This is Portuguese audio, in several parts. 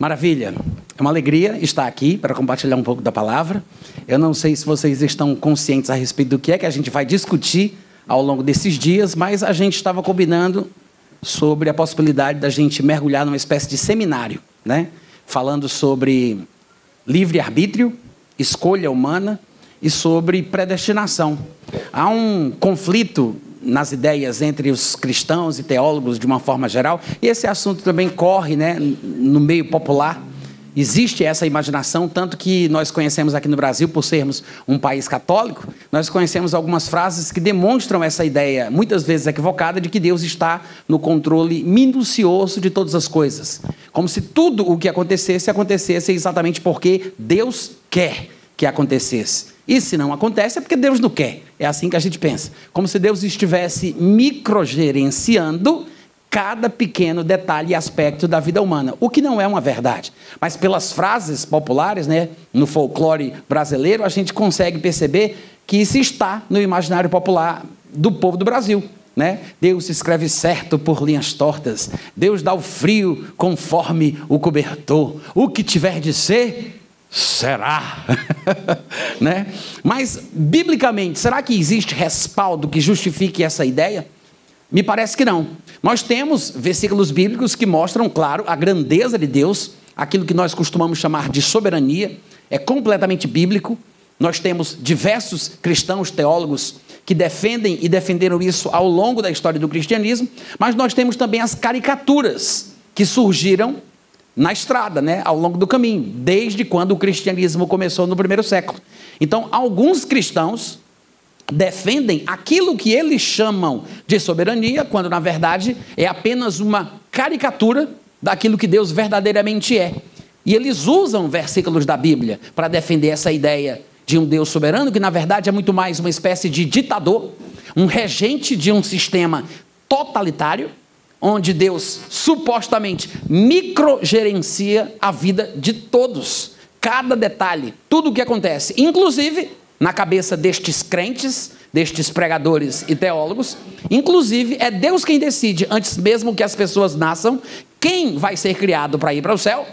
Maravilha. É uma alegria estar aqui para compartilhar um pouco da palavra. Eu não sei se vocês estão conscientes a respeito do que é que a gente vai discutir ao longo desses dias, mas a gente estava combinando sobre a possibilidade da gente mergulhar numa espécie de seminário, né? Falando sobre livre-arbítrio, escolha humana e sobre predestinação. Há um conflito nas ideias entre os cristãos e teólogos de uma forma geral, e esse assunto também corre, né, no meio popular. Existe essa imaginação, tanto que nós conhecemos aqui no Brasil, por sermos um país católico, nós conhecemos algumas frases que demonstram essa ideia, muitas vezes equivocada, de que Deus está no controle minucioso de todas as coisas. Como se tudo o que acontecesse exatamente porque Deus quer que acontecesse. E se não acontece, é porque Deus não quer. É assim que a gente pensa. Como se Deus estivesse microgerenciando cada pequeno detalhe e aspecto da vida humana, o que não é uma verdade. Mas pelas frases populares, né, no folclore brasileiro, a gente consegue perceber que isso está no imaginário popular do povo do Brasil, né? Deus escreve certo por linhas tortas, Deus dá o frio conforme o cobertor, o que tiver de ser, será. Né? Mas, biblicamente, será que existe respaldo que justifique essa ideia? Me parece que não. Nós temos versículos bíblicos que mostram, claro, a grandeza de Deus, aquilo que nós costumamos chamar de soberania, é completamente bíblico. Nós temos diversos cristãos, teólogos, que defendem e defenderam isso ao longo da história do cristianismo, mas nós temos também as caricaturas que surgiram na estrada, né, ao longo do caminho, desde quando o cristianismo começou no primeiro século. Então, alguns cristãos defendem aquilo que eles chamam de soberania, quando na verdade é apenas uma caricatura daquilo que Deus verdadeiramente é. E eles usam versículos da Bíblia para defender essa ideia de um Deus soberano, que na verdade é muito mais uma espécie de ditador, um regente de um sistema totalitário, onde Deus supostamente microgerencia a vida de todos, cada detalhe, tudo o que acontece, inclusive na cabeça destes crentes, destes pregadores e teólogos, inclusive é Deus quem decide, antes mesmo que as pessoas nasçam, quem vai ser criado para ir para o céu,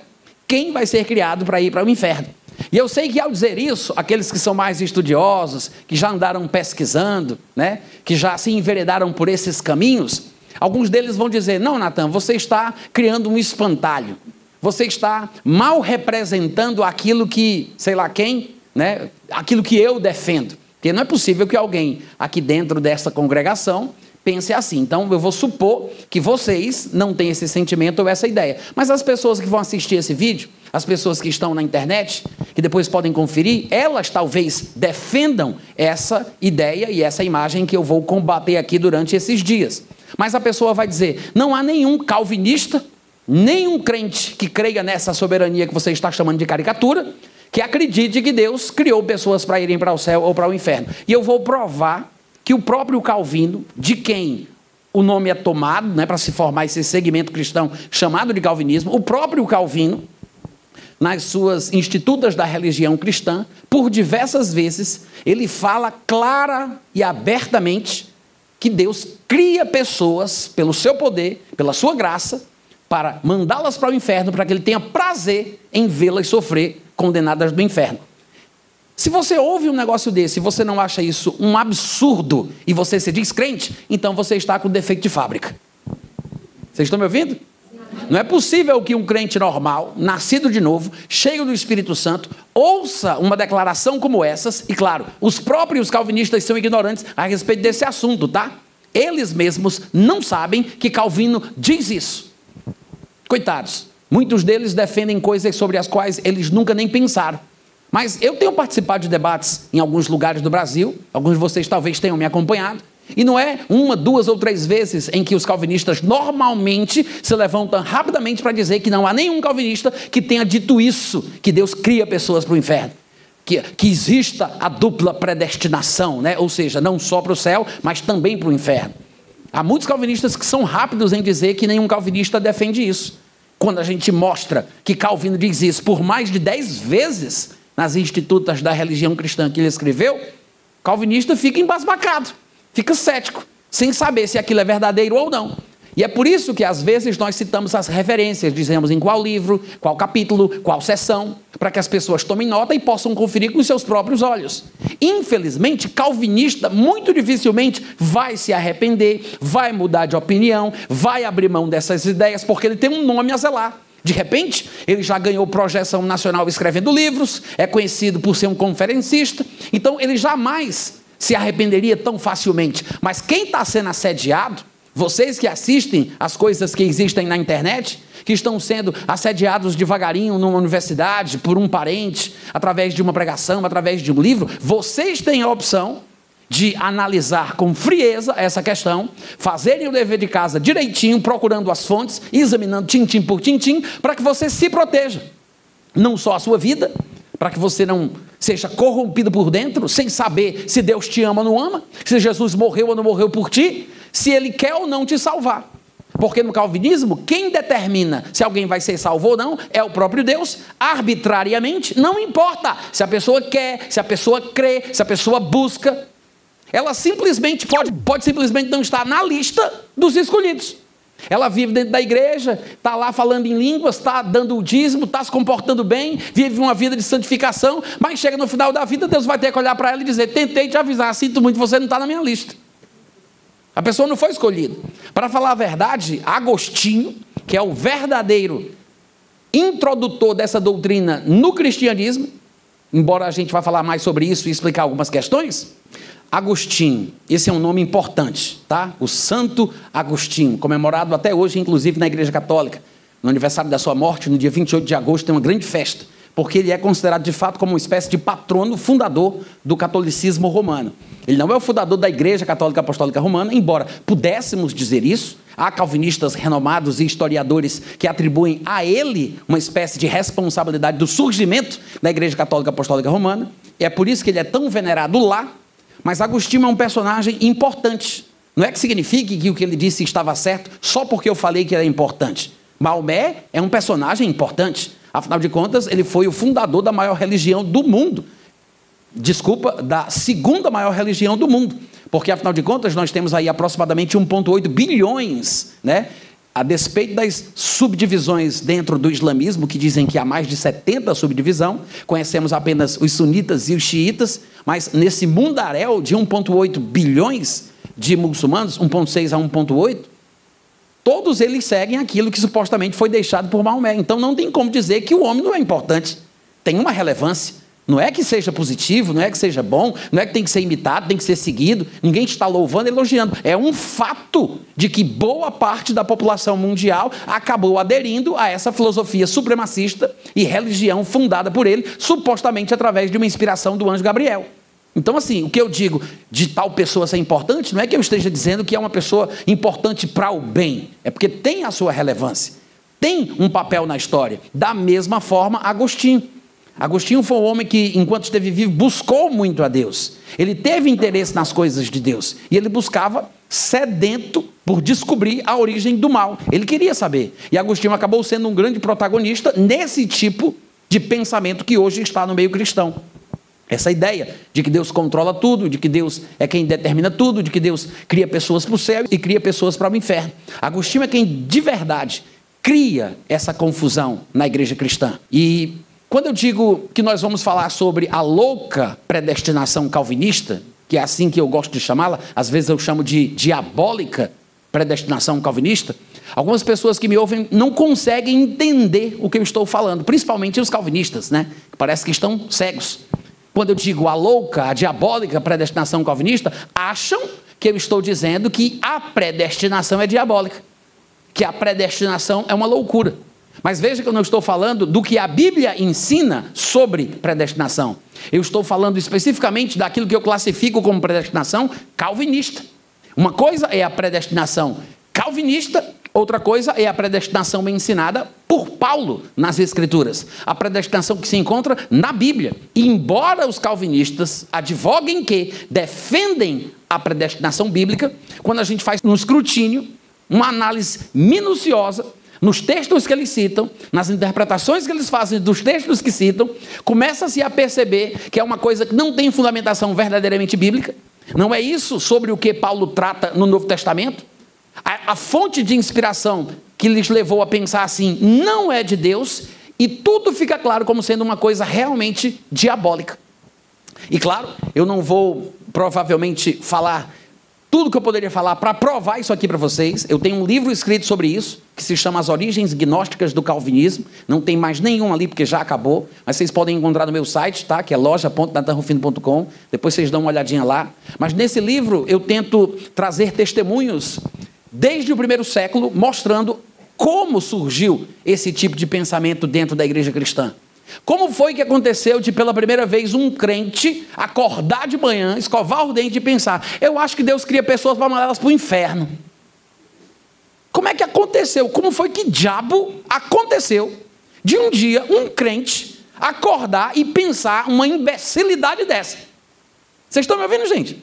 quem vai ser criado para ir para o inferno. E eu sei que ao dizer isso, aqueles que são mais estudiosos, que já andaram pesquisando, né, que já se enveredaram por esses caminhos, alguns deles vão dizer, não, Natan, você está criando um espantalho, você está mal representando aquilo que, sei lá quem, né, aquilo que eu defendo, porque não é possível que alguém aqui dentro dessa congregação pense assim. Então eu vou supor que vocês não têm esse sentimento ou essa ideia, mas as pessoas que vão assistir esse vídeo, as pessoas que estão na internet, que depois podem conferir, elas talvez defendam essa ideia e essa imagem que eu vou combater aqui durante esses dias. Mas a pessoa vai dizer, não há nenhum calvinista, nenhum crente que creia nessa soberania que você está chamando de caricatura, que acredite que Deus criou pessoas para irem para o céu ou para o inferno. E eu vou provar que o próprio Calvino, de quem o nome é tomado, né, para se formar esse segmento cristão chamado de calvinismo, o próprio Calvino, nas suas Institutas da Religião Cristã, por diversas vezes, ele fala clara e abertamente que Deus cria pessoas pelo seu poder, pela sua graça, para mandá-las para o inferno, para que ele tenha prazer em vê-las sofrer condenadas do inferno. Se você ouve um negócio desse e você não acha isso um absurdo e você se diz crente, então você está com defeito de fábrica. Vocês estão me ouvindo? Não é possível que um crente normal, nascido de novo, cheio do Espírito Santo, ouça uma declaração como essas, e claro, os próprios calvinistas são ignorantes a respeito desse assunto, tá? Eles mesmos não sabem que Calvino diz isso. Coitados, muitos deles defendem coisas sobre as quais eles nunca nem pensaram. Mas eu tenho participado de debates em alguns lugares do Brasil, alguns de vocês talvez tenham me acompanhado, e não é uma, duas ou três vezes em que os calvinistas normalmente se levantam rapidamente para dizer que não há nenhum calvinista que tenha dito isso, que Deus cria pessoas para o inferno, que exista a dupla predestinação, né? Ou seja, não só para o céu, mas também para o inferno. Há muitos calvinistas que são rápidos em dizer que nenhum calvinista defende isso. Quando a gente mostra que Calvino diz isso por mais de 10 vezes nas Institutas da Religião Cristã que ele escreveu, calvinista fica embasbacado, fica cético, sem saber se aquilo é verdadeiro ou não. E é por isso que às vezes nós citamos as referências, dizemos em qual livro, qual capítulo, qual seção, para que as pessoas tomem nota e possam conferir com seus próprios olhos. Infelizmente, calvinista muito dificilmente vai se arrepender, vai mudar de opinião, vai abrir mão dessas ideias, porque ele tem um nome a zelar. De repente, ele já ganhou projeção nacional escrevendo livros, é conhecido por ser um conferencista, então ele jamais se arrependeria tão facilmente. Mas quem está sendo assediado, vocês que assistem as coisas que existem na internet, que estão sendo assediados devagarinho numa universidade, por um parente, através de uma pregação, através de um livro, vocês têm a opção de analisar com frieza essa questão, fazerem o dever de casa direitinho, procurando as fontes, examinando tintim por tintim, para que você se proteja. Não só a sua vida, para que você não seja corrompido por dentro, sem saber se Deus te ama ou não ama, se Jesus morreu ou não morreu por ti, se Ele quer ou não te salvar. Porque no calvinismo, quem determina se alguém vai ser salvo ou não é o próprio Deus, arbitrariamente, não importa se a pessoa quer, se a pessoa crê, se a pessoa busca. Ela simplesmente pode simplesmente não estar na lista dos escolhidos. Ela vive dentro da igreja, está lá falando em línguas, está dando o dízimo, está se comportando bem, vive uma vida de santificação, mas chega no final da vida, Deus vai ter que olhar para ela e dizer: tentei te avisar, sinto muito, você não está na minha lista. A pessoa não foi escolhida. Para falar a verdade, Agostinho, que é o verdadeiro introdutor dessa doutrina no cristianismo, embora a gente vá falar mais sobre isso e explicar algumas questões, Agostinho, esse é um nome importante, tá? O Santo Agostinho, comemorado até hoje, inclusive na Igreja Católica. No aniversário da sua morte, no dia 28 de agosto, tem uma grande festa, porque ele é considerado de fato como uma espécie de patrono fundador do catolicismo romano. Ele não é o fundador da Igreja Católica Apostólica Romana, embora pudéssemos dizer isso. Há calvinistas renomados e historiadores que atribuem a ele uma espécie de responsabilidade do surgimento da Igreja Católica Apostólica Romana. E é por isso que ele é tão venerado lá. Mas Agostinho é um personagem importante. Não é que signifique que o que ele disse estava certo só porque eu falei que era importante. Maomé é um personagem importante. Afinal de contas, ele foi o fundador da maior religião do mundo. Desculpa, da segunda maior religião do mundo. Porque, afinal de contas, nós temos aí aproximadamente 1,8 bilhões, né? A despeito das subdivisões dentro do islamismo, que dizem que há mais de 70 subdivisões, conhecemos apenas os sunitas e os xiitas, mas nesse mundaréu de 1,8 bilhões de muçulmanos, 1,6 a 1,8, todos eles seguem aquilo que supostamente foi deixado por Maomé. Então não tem como dizer que o homem não é importante. Tem uma relevância. Não é que seja positivo, não é que seja bom, não é que tem que ser imitado, tem que ser seguido. Ninguém está louvando, elogiando. É um fato de que boa parte da população mundial acabou aderindo a essa filosofia supremacista e religião fundada por ele, supostamente através de uma inspiração do anjo Gabriel. Então, assim, o que eu digo de tal pessoa ser importante, não é que eu esteja dizendo que é uma pessoa importante para o bem. É porque tem a sua relevância. Tem um papel na história. Da mesma forma, Agostinho. Agostinho foi um homem que, enquanto esteve vivo, buscou muito a Deus. Ele teve interesse nas coisas de Deus. E ele buscava sedento por descobrir a origem do mal. Ele queria saber. E Agostinho acabou sendo um grande protagonista nesse tipo de pensamento que hoje está no meio cristão. Essa ideia de que Deus controla tudo, de que Deus é quem determina tudo, de que Deus cria pessoas para o céu e cria pessoas para o inferno. Agostinho é quem, de verdade, cria essa confusão na igreja cristã. E quando eu digo que nós vamos falar sobre a louca predestinação calvinista, que é assim que eu gosto de chamá-la, às vezes eu chamo de diabólica predestinação calvinista, algumas pessoas que me ouvem não conseguem entender o que eu estou falando, principalmente os calvinistas, né? Parece que estão cegos. Quando eu digo a louca, a diabólica predestinação calvinista, acham que eu estou dizendo que a predestinação é diabólica, que a predestinação é uma loucura. Mas veja que eu não estou falando do que a Bíblia ensina sobre predestinação. Eu estou falando especificamente daquilo que eu classifico como predestinação calvinista. Uma coisa é a predestinação calvinista, outra coisa é a predestinação ensinada por Paulo nas Escrituras. A predestinação que se encontra na Bíblia. E embora os calvinistas advoguem que defendem a predestinação bíblica, quando a gente faz um escrutínio, uma análise minuciosa, nos textos que eles citam, nas interpretações que eles fazem dos textos que citam, começa-se a perceber que é uma coisa que não tem fundamentação verdadeiramente bíblica. Não é isso sobre o que Paulo trata no Novo Testamento. A fonte de inspiração que lhes levou a pensar assim não é de Deus, e tudo fica claro como sendo uma coisa realmente diabólica. E claro, eu não vou provavelmente falar tudo que eu poderia falar para provar isso aqui para vocês. Eu tenho um livro escrito sobre isso, que se chama As Origens Gnósticas do Calvinismo. Não tem mais nenhum ali, porque já acabou. Mas vocês podem encontrar no meu site, tá? Que é loja.natanrufino.com. Depois vocês dão uma olhadinha lá. Mas nesse livro eu tento trazer testemunhos desde o primeiro século, mostrando como surgiu esse tipo de pensamento dentro da igreja cristã. Como foi que aconteceu de, pela primeira vez, um crente acordar de manhã, escovar o dente e pensar: eu acho que Deus cria pessoas para mandar elas para o inferno. Como é que aconteceu? Como foi que diabo aconteceu de um dia um crente acordar e pensar uma imbecilidade dessa? Vocês estão me ouvindo, gente?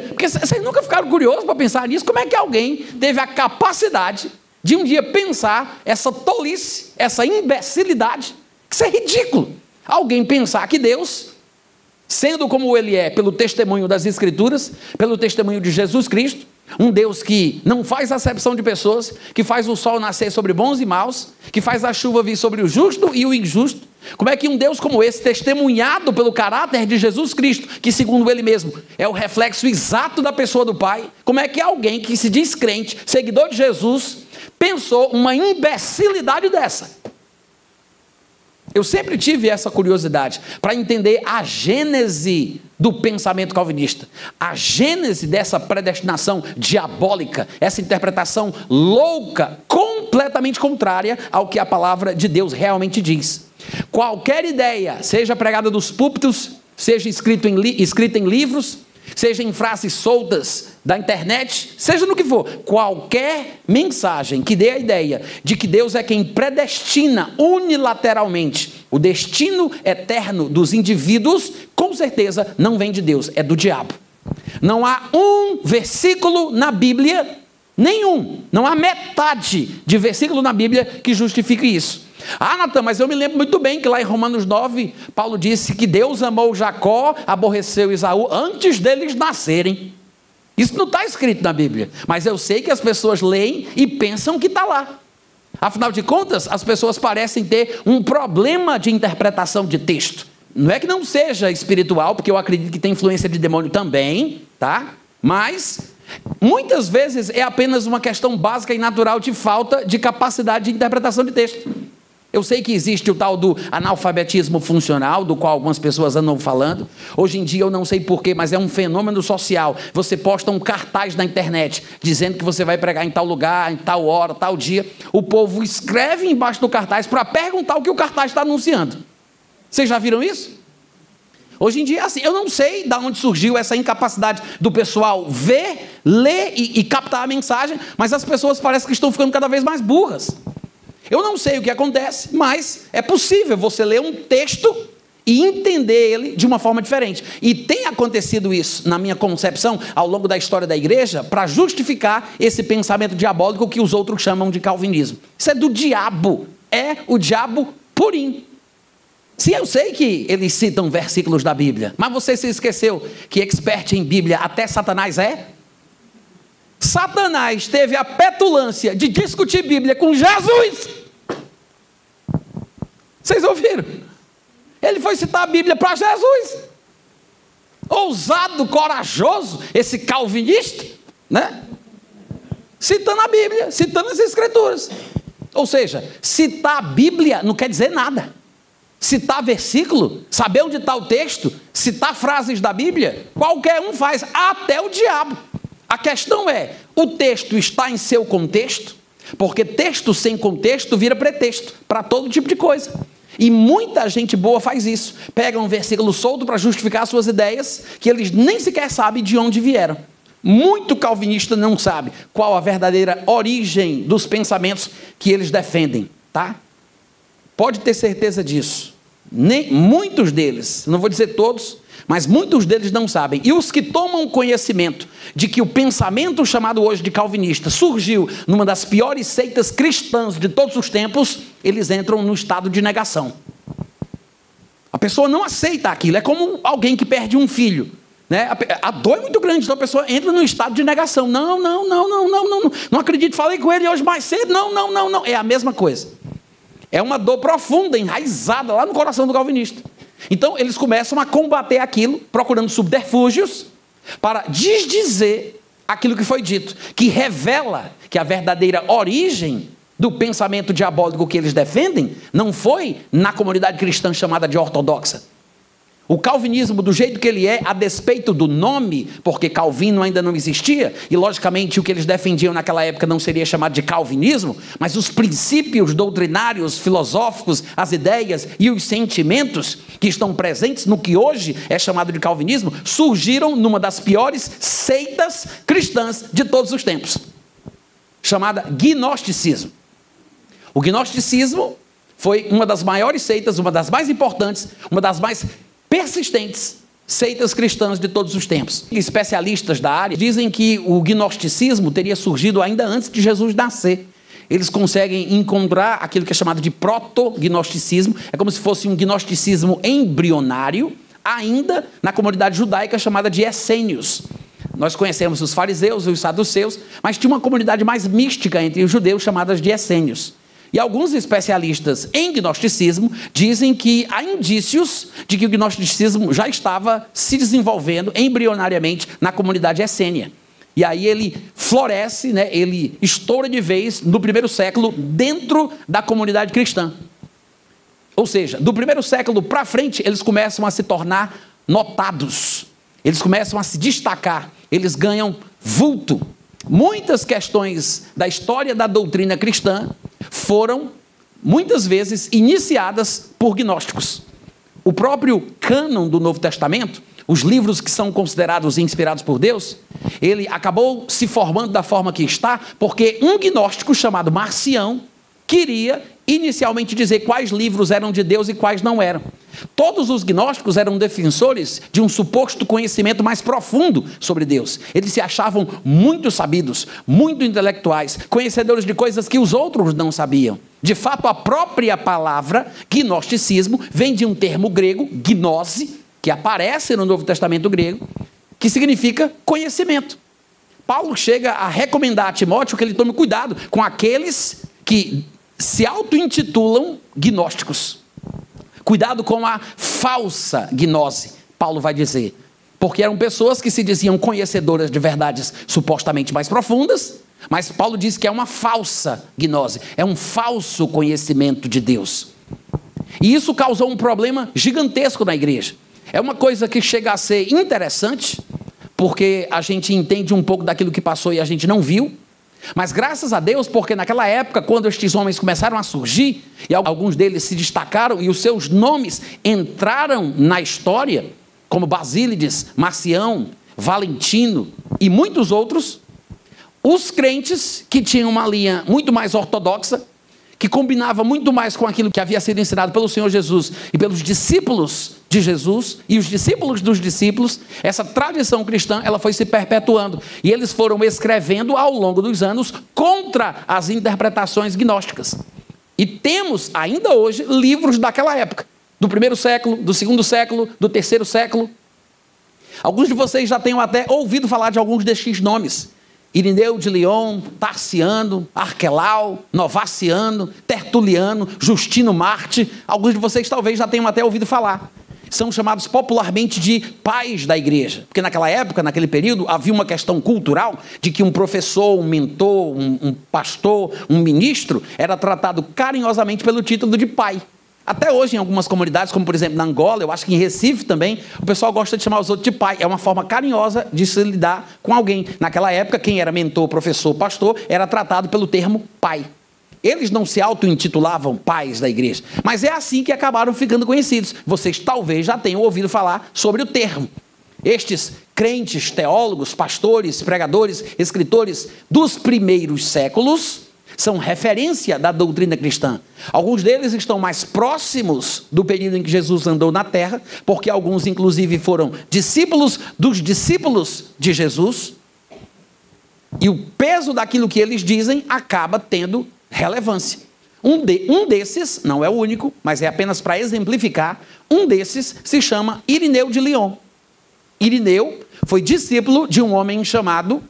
Porque vocês nunca ficaram curiosos para pensar nisso? Como é que alguém teve a capacidade de um dia pensar essa tolice, essa imbecilidade? Isso é ridículo. Alguém pensar que Deus, sendo como Ele é, pelo testemunho das Escrituras, pelo testemunho de Jesus Cristo, um Deus que não faz acepção de pessoas, que faz o sol nascer sobre bons e maus, que faz a chuva vir sobre o justo e o injusto. Como é que um Deus como esse, testemunhado pelo caráter de Jesus Cristo, que segundo Ele mesmo é o reflexo exato da pessoa do Pai, como é que alguém que se diz crente, seguidor de Jesus, pensou uma imbecilidade dessa? Eu sempre tive essa curiosidade para entender a gênese do pensamento calvinista, a gênese dessa predestinação diabólica, essa interpretação louca, completamente contrária ao que a palavra de Deus realmente diz. Qualquer ideia, seja pregada dos púlpitos, seja escrita em livros, seja em frases soltas da internet, seja no que for, qualquer mensagem que dê a ideia de que Deus é quem predestina unilateralmente o destino eterno dos indivíduos, com certeza não vem de Deus, é do diabo. Não há um versículo na Bíblia, nenhum, não há metade de versículo na Bíblia que justifique isso. Ah, Natan, mas eu me lembro muito bem que lá em Romanos 9, Paulo disse que Deus amou Jacó, aborreceu Esaú antes deles nascerem. Isso não está escrito na Bíblia, mas eu sei que as pessoas leem e pensam que está lá. Afinal de contas, as pessoas parecem ter um problema de interpretação de texto. Não é que não seja espiritual, porque eu acredito que tem influência de demônio também, tá? Mas muitas vezes é apenas uma questão básica e natural de falta de capacidade de interpretação de texto. Eu sei que existe o tal do analfabetismo funcional, do qual algumas pessoas andam falando. Hoje em dia eu não sei porquê, mas é um fenômeno social. Você posta um cartaz na internet, dizendo que você vai pregar em tal lugar, em tal hora, tal dia. O povo escreve embaixo do cartaz para perguntar o que o cartaz está anunciando. Vocês já viram isso? Hoje em dia é assim. Eu não sei de onde surgiu essa incapacidade do pessoal ver, ler e captar a mensagem, mas as pessoas parecem que estão ficando cada vez mais burras. Eu não sei o que acontece, mas é possível você ler um texto e entender ele de uma forma diferente. E tem acontecido isso, na minha concepção, ao longo da história da igreja, para justificar esse pensamento diabólico que os outros chamam de calvinismo. Isso é do diabo, é o diabo purinho. Sim, eu sei que eles citam versículos da Bíblia, mas você se esqueceu que expert em Bíblia até Satanás é? Satanás teve a petulância de discutir Bíblia com Jesus. Vocês ouviram? Ele foi citar a Bíblia para Jesus. Ousado, corajoso, esse calvinista, né? Citando a Bíblia, citando as Escrituras. Ou seja, citar a Bíblia não quer dizer nada. Citar versículo, saber onde está o texto, citar frases da Bíblia, qualquer um faz, até o diabo. A questão é, o texto está em seu contexto? Porque texto sem contexto vira pretexto para todo tipo de coisa. E muita gente boa faz isso. Pega um versículo solto para justificar suas ideias, que eles nem sequer sabem de onde vieram. Muito calvinista não sabe qual a verdadeira origem dos pensamentos que eles defendem, tá? Pode ter certeza disso. Muitos deles, não vou dizer todos, mas muitos deles não sabem. E os que tomam conhecimento de que o pensamento chamado hoje de calvinista surgiu numa das piores seitas cristãs de todos os tempos, eles entram no estado de negação. A pessoa não aceita aquilo. É como alguém que perde um filho. Né? A dor é muito grande, então a pessoa entra num estado de negação. Não acredito, falei com ele hoje mais cedo. Não. É a mesma coisa. É uma dor profunda, enraizada lá no coração do calvinista. Então eles começam a combater aquilo, procurando subterfúgios para desdizer aquilo que foi dito, que revela que a verdadeira origem do pensamento diabólico que eles defendem não foi na comunidade cristã chamada de ortodoxa. O calvinismo, do jeito que ele é, a despeito do nome, porque Calvino ainda não existia, e logicamente o que eles defendiam naquela época não seria chamado de calvinismo, mas os princípios doutrinários, filosóficos, as ideias e os sentimentos que estão presentes no que hoje é chamado de calvinismo, surgiram numa das piores seitas cristãs de todos os tempos, chamada gnosticismo. O gnosticismo foi uma das maiores seitas, uma das mais importantes, uma das mais persistentes seitas cristãs de todos os tempos. Especialistas da área dizem que o gnosticismo teria surgido ainda antes de Jesus nascer. Eles conseguem encontrar aquilo que é chamado de proto-gnosticismo, é como se fosse um gnosticismo embrionário, ainda na comunidade judaica chamada de essênios. Nós conhecemos os fariseus e os saduceus, mas tinha uma comunidade mais mística entre os judeus chamadas de essênios. E alguns especialistas em gnosticismo dizem que há indícios de que o gnosticismo já estava se desenvolvendo embrionariamente na comunidade essênia. E aí ele floresce, né, ele estoura de vez no primeiro século dentro da comunidade cristã. Ou seja, do primeiro século para frente, eles começam a se tornar notados. Eles começam a se destacar. Eles ganham vulto. Muitas questões da história da doutrina cristã foram, muitas vezes, iniciadas por gnósticos. O próprio cânon do Novo Testamento, os livros que são considerados inspirados por Deus, ele acabou se formando da forma que está, porque um gnóstico chamado Marcião queria inicialmente dizer quais livros eram de Deus e quais não eram. Todos os gnósticos eram defensores de um suposto conhecimento mais profundo sobre Deus. Eles se achavam muito sabidos, muito intelectuais, conhecedores de coisas que os outros não sabiam. De fato, a própria palavra gnosticismo vem de um termo grego, gnose, que aparece no Novo Testamento grego, que significa conhecimento. Paulo chega a recomendar a Timóteo que ele tome cuidado com aqueles que se auto-intitulam gnósticos. Cuidado com a falsa gnose, Paulo vai dizer. Porque eram pessoas que se diziam conhecedoras de verdades supostamente mais profundas, mas Paulo diz que é uma falsa gnose, é um falso conhecimento de Deus. E isso causou um problema gigantesco na igreja. É uma coisa que chega a ser interessante, porque a gente entende um pouco daquilo que passou e a gente não viu. Mas graças a Deus, porque naquela época, quando estes homens começaram a surgir, e alguns deles se destacaram, e os seus nomes entraram na história, como Basílides, Marcião, Valentino e muitos outros, os crentes que tinham uma linha muito mais ortodoxa, que combinava muito mais com aquilo que havia sido ensinado pelo Senhor Jesus e pelos discípulos de Jesus e os discípulos dos discípulos, essa tradição cristã, ela foi se perpetuando. E eles foram escrevendo ao longo dos anos contra as interpretações gnósticas. E temos ainda hoje livros daquela época, do primeiro século, do segundo século, do terceiro século. Alguns de vocês já tenham até ouvido falar de alguns destes nomes. Irineu de Lyon, Tarciano, Arquelau, Novaciano, Tertuliano, Justino Marte. Alguns de vocês talvez já tenham até ouvido falar. São chamados popularmente de pais da igreja. Porque naquela época, naquele período, havia uma questão cultural de que um professor, um mentor, um pastor, um ministro era tratado carinhosamente pelo título de pai. Até hoje, em algumas comunidades, como por exemplo na Angola, eu acho que em Recife também, o pessoal gosta de chamar os outros de pai. É uma forma carinhosa de se lidar com alguém. Naquela época, quem era mentor, professor, pastor, era tratado pelo termo pai. Eles não se auto-intitulavam pais da igreja, mas é assim que acabaram ficando conhecidos. Vocês talvez já tenham ouvido falar sobre o termo. Estes crentes, teólogos, pastores, pregadores, escritores dos primeiros séculos são referência da doutrina cristã. Alguns deles estão mais próximos do período em que Jesus andou na terra, porque alguns, inclusive, foram discípulos dos discípulos de Jesus, e o peso daquilo que eles dizem acaba tendo relevância. Um desses, não é o único, mas é apenas para exemplificar, um desses se chama Irineu de Lyon. Irineu foi discípulo de um homem chamado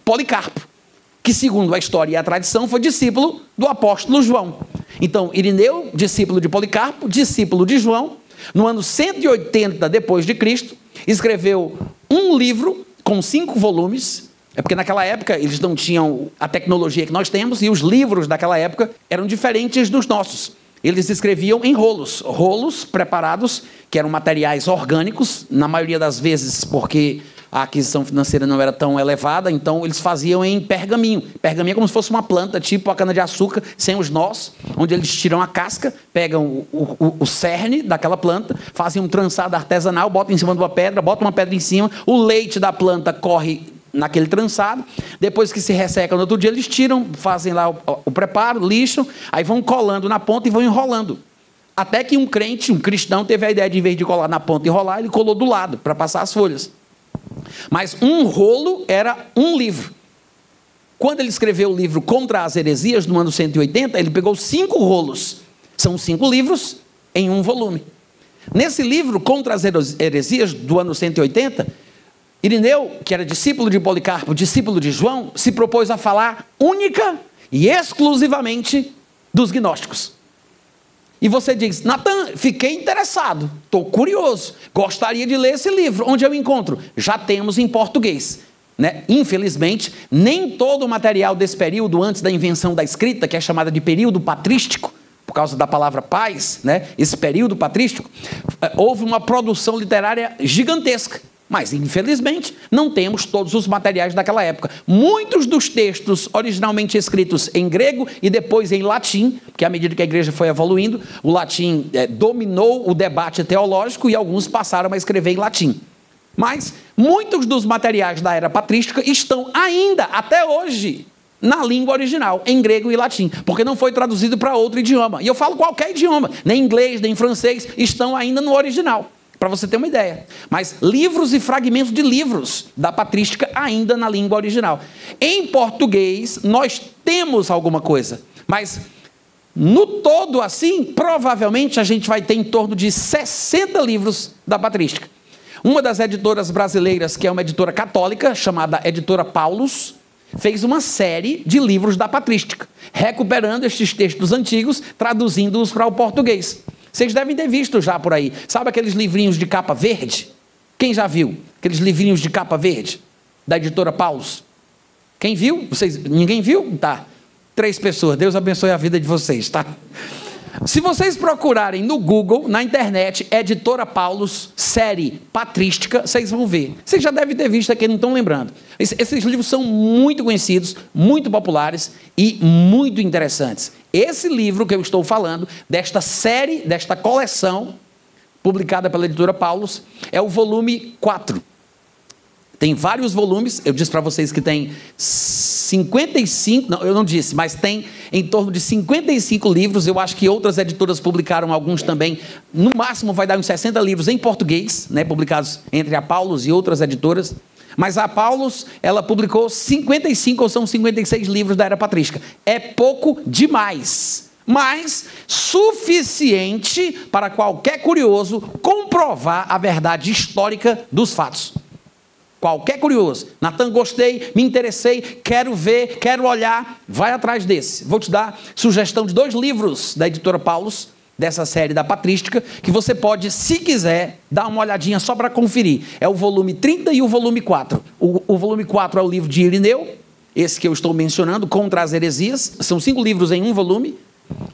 Policarpo, que, segundo a história e a tradição, foi discípulo do apóstolo João. Então, Irineu, discípulo de Policarpo, discípulo de João, no ano 180 depois de Cristo, escreveu um livro com 5 volumes. É porque naquela época eles não tinham a tecnologia que nós temos e os livros daquela época eram diferentes dos nossos. Eles escreviam em rolos preparados, que eram materiais orgânicos, na maioria das vezes porque a aquisição financeira não era tão elevada, então eles faziam em pergaminho. Pergaminho é como se fosse uma planta, tipo a cana-de-açúcar, sem os nós, onde eles tiram a casca, pegam o cerne daquela planta, fazem um trançado artesanal, botam em cima de uma pedra, botam uma pedra em cima, o leite da planta corre naquele trançado, depois que se resseca no outro dia, eles tiram, fazem lá o preparo, lixam, aí vão colando na ponta e vão enrolando. Até que um crente, um cristão, teve a ideia de, em vez de colar na ponta e enrolar, ele colou do lado, para passar as folhas. Mas um rolo era um livro. Quando ele escreveu o livro Contra as Heresias, no ano 180, ele pegou 5 rolos. São 5 livros em um volume. Nesse livro, Contra as Heresias, do ano 180, Irineu, que era discípulo de Policarpo, discípulo de João, se propôs a falar única e exclusivamente dos gnósticos. E você diz, Natan, fiquei interessado, estou curioso, gostaria de ler esse livro. Onde eu encontro? Já temos em português. Né? Infelizmente, nem todo o material desse período, antes da invenção da escrita, que é chamada de período patrístico, por causa da palavra paz, né? Esse período patrístico, houve uma produção literária gigantesca. Mas, infelizmente, não temos todos os materiais daquela época. Muitos dos textos originalmente escritos em grego e depois em latim, porque à medida que a igreja foi evoluindo, o latim dominou o debate teológico e alguns passaram a escrever em latim. Mas muitos dos materiais da era patrística estão ainda, até hoje, na língua original, em grego e latim, porque não foi traduzido para outro idioma. E eu falo qualquer idioma, nem inglês, nem francês, estão ainda no original. Para você ter uma ideia. Mas livros e fragmentos de livros da patrística ainda na língua original. Em português, nós temos alguma coisa. Mas, no todo assim, provavelmente a gente vai ter em torno de 60 livros da patrística. Uma das editoras brasileiras, que é uma editora católica, chamada Editora Paulus, fez uma série de livros da patrística, recuperando estes textos antigos, traduzindo-os para o português. Vocês devem ter visto já por aí. Sabe aqueles livrinhos de capa verde? Quem já viu? Aqueles livrinhos de capa verde da editora Paulus. Quem viu? Ninguém viu? Tá. 3 pessoas. Deus abençoe a vida de vocês, tá? Se vocês procurarem no Google, na internet, Editora Paulus, série patrística, vocês vão ver. Vocês já devem ter visto aqui, não estão lembrando. Esses livros são muito conhecidos, muito populares e muito interessantes. Esse livro que eu estou falando, desta série, desta coleção, publicada pela Editora Paulus, é o volume 4. Tem vários volumes, eu disse para vocês que tem 55, não, eu não disse, mas tem em torno de 55 livros, eu acho que outras editoras publicaram alguns também, no máximo vai dar uns 60 livros em português, né, publicados entre a Paulus e outras editoras, mas a Paulus, ela publicou 55 ou são 56 livros da era patrística, é pouco demais, mas suficiente para qualquer curioso comprovar a verdade histórica dos fatos. Qualquer curioso, Natan, gostei, me interessei, quero ver, quero olhar, vai atrás desse. Vou te dar sugestão de 2 livros da editora Paulus, dessa série da patrística, que você pode, se quiser, dar uma olhadinha só para conferir. É o volume 30 e o volume 4. O volume 4 é o livro de Irineu, esse que eu estou mencionando, Contra as Heresias. São 5 livros em um volume,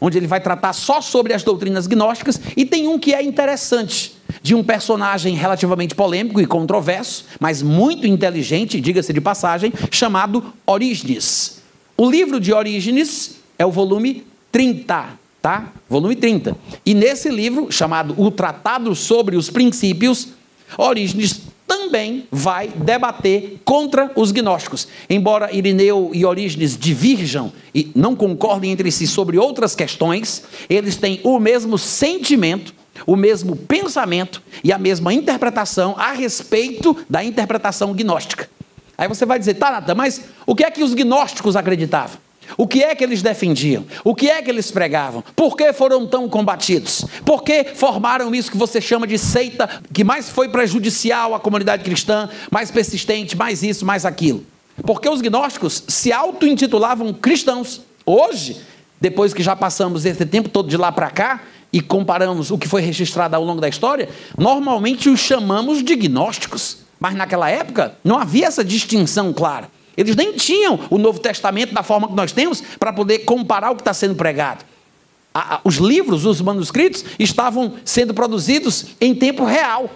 onde ele vai tratar só sobre as doutrinas gnósticas, e tem um que é interessante, de um personagem relativamente polêmico e controverso, mas muito inteligente, diga-se de passagem, chamado Orígenes. O livro de Orígenes é o volume 30, tá? Volume 30. E nesse livro, chamado O Tratado sobre os Princípios, Orígenes também vai debater contra os gnósticos. Embora Irineu e Orígenes divirjam e não concordem entre si sobre outras questões, eles têm o mesmo sentimento, o mesmo pensamento e a mesma interpretação a respeito da interpretação gnóstica. Aí você vai dizer, tá, Natan, mas o que é que os gnósticos acreditavam? O que é que eles defendiam? O que é que eles pregavam? Por que foram tão combatidos? Por que formaram isso que você chama de seita, que mais foi prejudicial à comunidade cristã, mais persistente, mais isso, mais aquilo? Porque os gnósticos se auto-intitulavam cristãos. Hoje, depois que já passamos esse tempo todo de lá para cá, e comparamos o que foi registrado ao longo da história, normalmente os chamamos de gnósticos. Mas naquela época não havia essa distinção clara. Eles nem tinham o Novo Testamento da forma que nós temos para poder comparar o que está sendo pregado. Os livros, os manuscritos, estavam sendo produzidos em tempo real.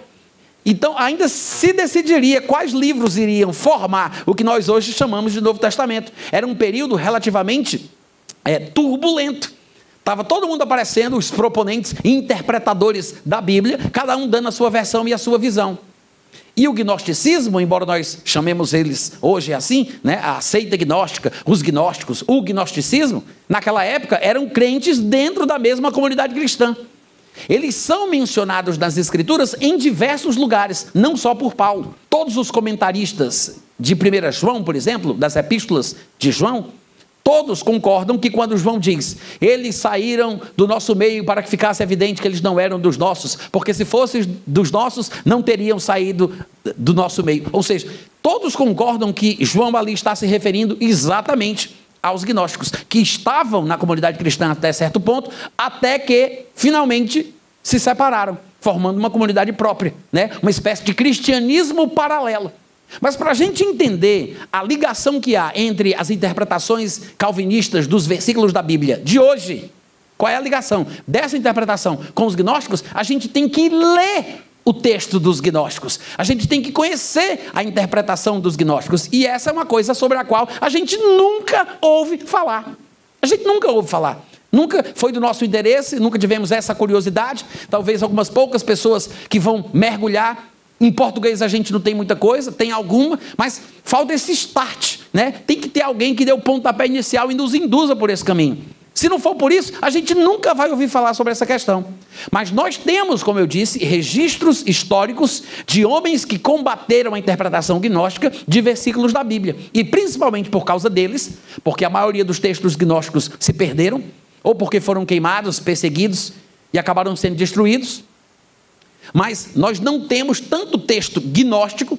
Então, ainda se decidiria quais livros iriam formar o que nós hoje chamamos de Novo Testamento. Era um período relativamente turbulento. Estava todo mundo aparecendo, os proponentes e interpretadores da Bíblia, cada um dando a sua versão e a sua visão. E o gnosticismo, embora nós chamemos eles hoje assim, né, a seita gnóstica, os gnósticos, o gnosticismo, naquela época eram crentes dentro da mesma comunidade cristã. Eles são mencionados nas Escrituras em diversos lugares, não só por Paulo. Todos os comentaristas de 1 João, por exemplo, das epístolas de João, todos concordam que quando João diz, eles saíram do nosso meio para que ficasse evidente que eles não eram dos nossos, porque se fossem dos nossos, não teriam saído do nosso meio. Ou seja, todos concordam que João ali está se referindo exatamente aos gnósticos, que estavam na comunidade cristã até certo ponto, até que finalmente se separaram, formando uma comunidade própria, né? Uma espécie de cristianismo paralelo. Mas para a gente entender a ligação que há entre as interpretações calvinistas dos versículos da Bíblia de hoje, qual é a ligação dessa interpretação com os gnósticos, a gente tem que ler o texto dos gnósticos, a gente tem que conhecer a interpretação dos gnósticos, e essa é uma coisa sobre a qual a gente nunca ouve falar. A gente nunca ouve falar. Nunca foi do nosso interesse, nunca tivemos essa curiosidade, talvez algumas poucas pessoas que vão mergulhar. Em português a gente não tem muita coisa, tem alguma, mas falta esse start, né? Tem que ter alguém que dê o pontapé inicial e nos induza por esse caminho. Se não for por isso, a gente nunca vai ouvir falar sobre essa questão. Mas nós temos, como eu disse, registros históricos de homens que combateram a interpretação gnóstica de versículos da Bíblia. E principalmente por causa deles, porque a maioria dos textos gnósticos se perderam, ou porque foram queimados, perseguidos e acabaram sendo destruídos. Mas nós não temos tanto texto gnóstico,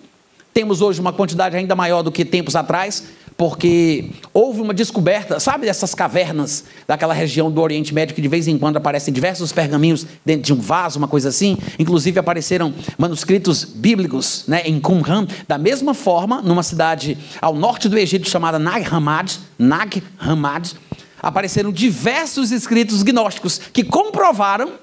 temos hoje uma quantidade ainda maior do que tempos atrás, porque houve uma descoberta, sabe dessas cavernas daquela região do Oriente Médio que de vez em quando aparecem diversos pergaminhos dentro de um vaso, uma coisa assim, inclusive apareceram manuscritos bíblicos, né, em Qumran, da mesma forma, numa cidade ao norte do Egito chamada Nag Hammadi, apareceram diversos escritos gnósticos que comprovaram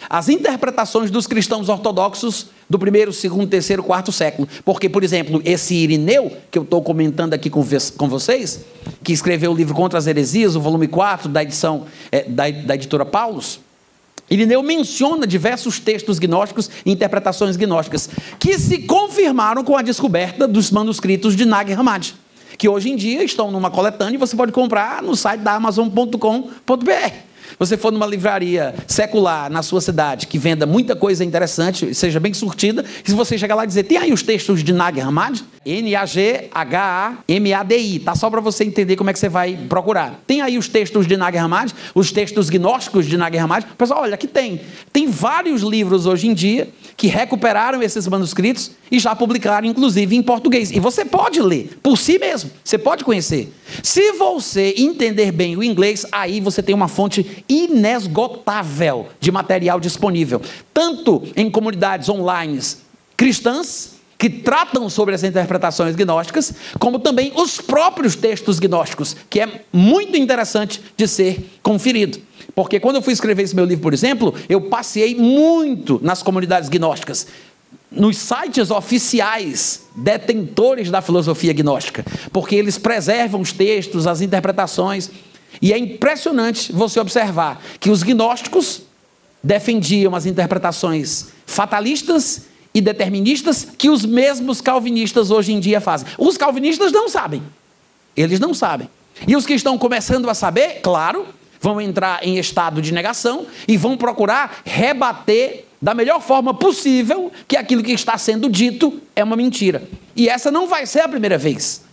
as interpretações dos cristãos ortodoxos do 1º, 2º, 3º, 4º século. Porque, por exemplo, esse Irineu, que eu estou comentando aqui com vocês, que escreveu o livro Contra as Heresias, o volume 4 da edição da editora Paulus, Irineu menciona diversos textos gnósticos e interpretações gnósticas que se confirmaram com a descoberta dos manuscritos de Nag Hammadi, que hoje em dia estão numa coletânea e você pode comprar no site da Amazon.com.br. Você for numa livraria secular na sua cidade que venda muita coisa interessante, seja bem surtida, e se você chegar lá e dizer, tem aí os textos de Nag Hammadi? Naghamadi, tá? Só para você entender como é que você vai procurar. Tem aí os textos de Nag Hammadi, os textos gnósticos de Nag Hammadi. Pessoal, olha, aqui tem. Tem vários livros hoje em dia que recuperaram esses manuscritos e já publicaram, inclusive, em português. E você pode ler por si mesmo, você pode conhecer. Se você entender bem o inglês, aí você tem uma fonte inesgotável de material disponível, tanto em comunidades online cristãs, que tratam sobre as interpretações gnósticas, como também os próprios textos gnósticos, que é muito interessante de ser conferido. Porque quando eu fui escrever esse meu livro, por exemplo, eu passeei muito nas comunidades gnósticas, nos sites oficiais detentores da filosofia gnóstica, porque eles preservam os textos, as interpretações, e é impressionante você observar que os gnósticos defendiam as interpretações fatalistas e deterministas que os mesmos calvinistas hoje em dia fazem. Os calvinistas não sabem, eles não sabem. E os que estão começando a saber, claro, vão entrar em estado de negação e vão procurar rebater da melhor forma possível que aquilo que está sendo dito é uma mentira. E essa não vai ser a primeira vez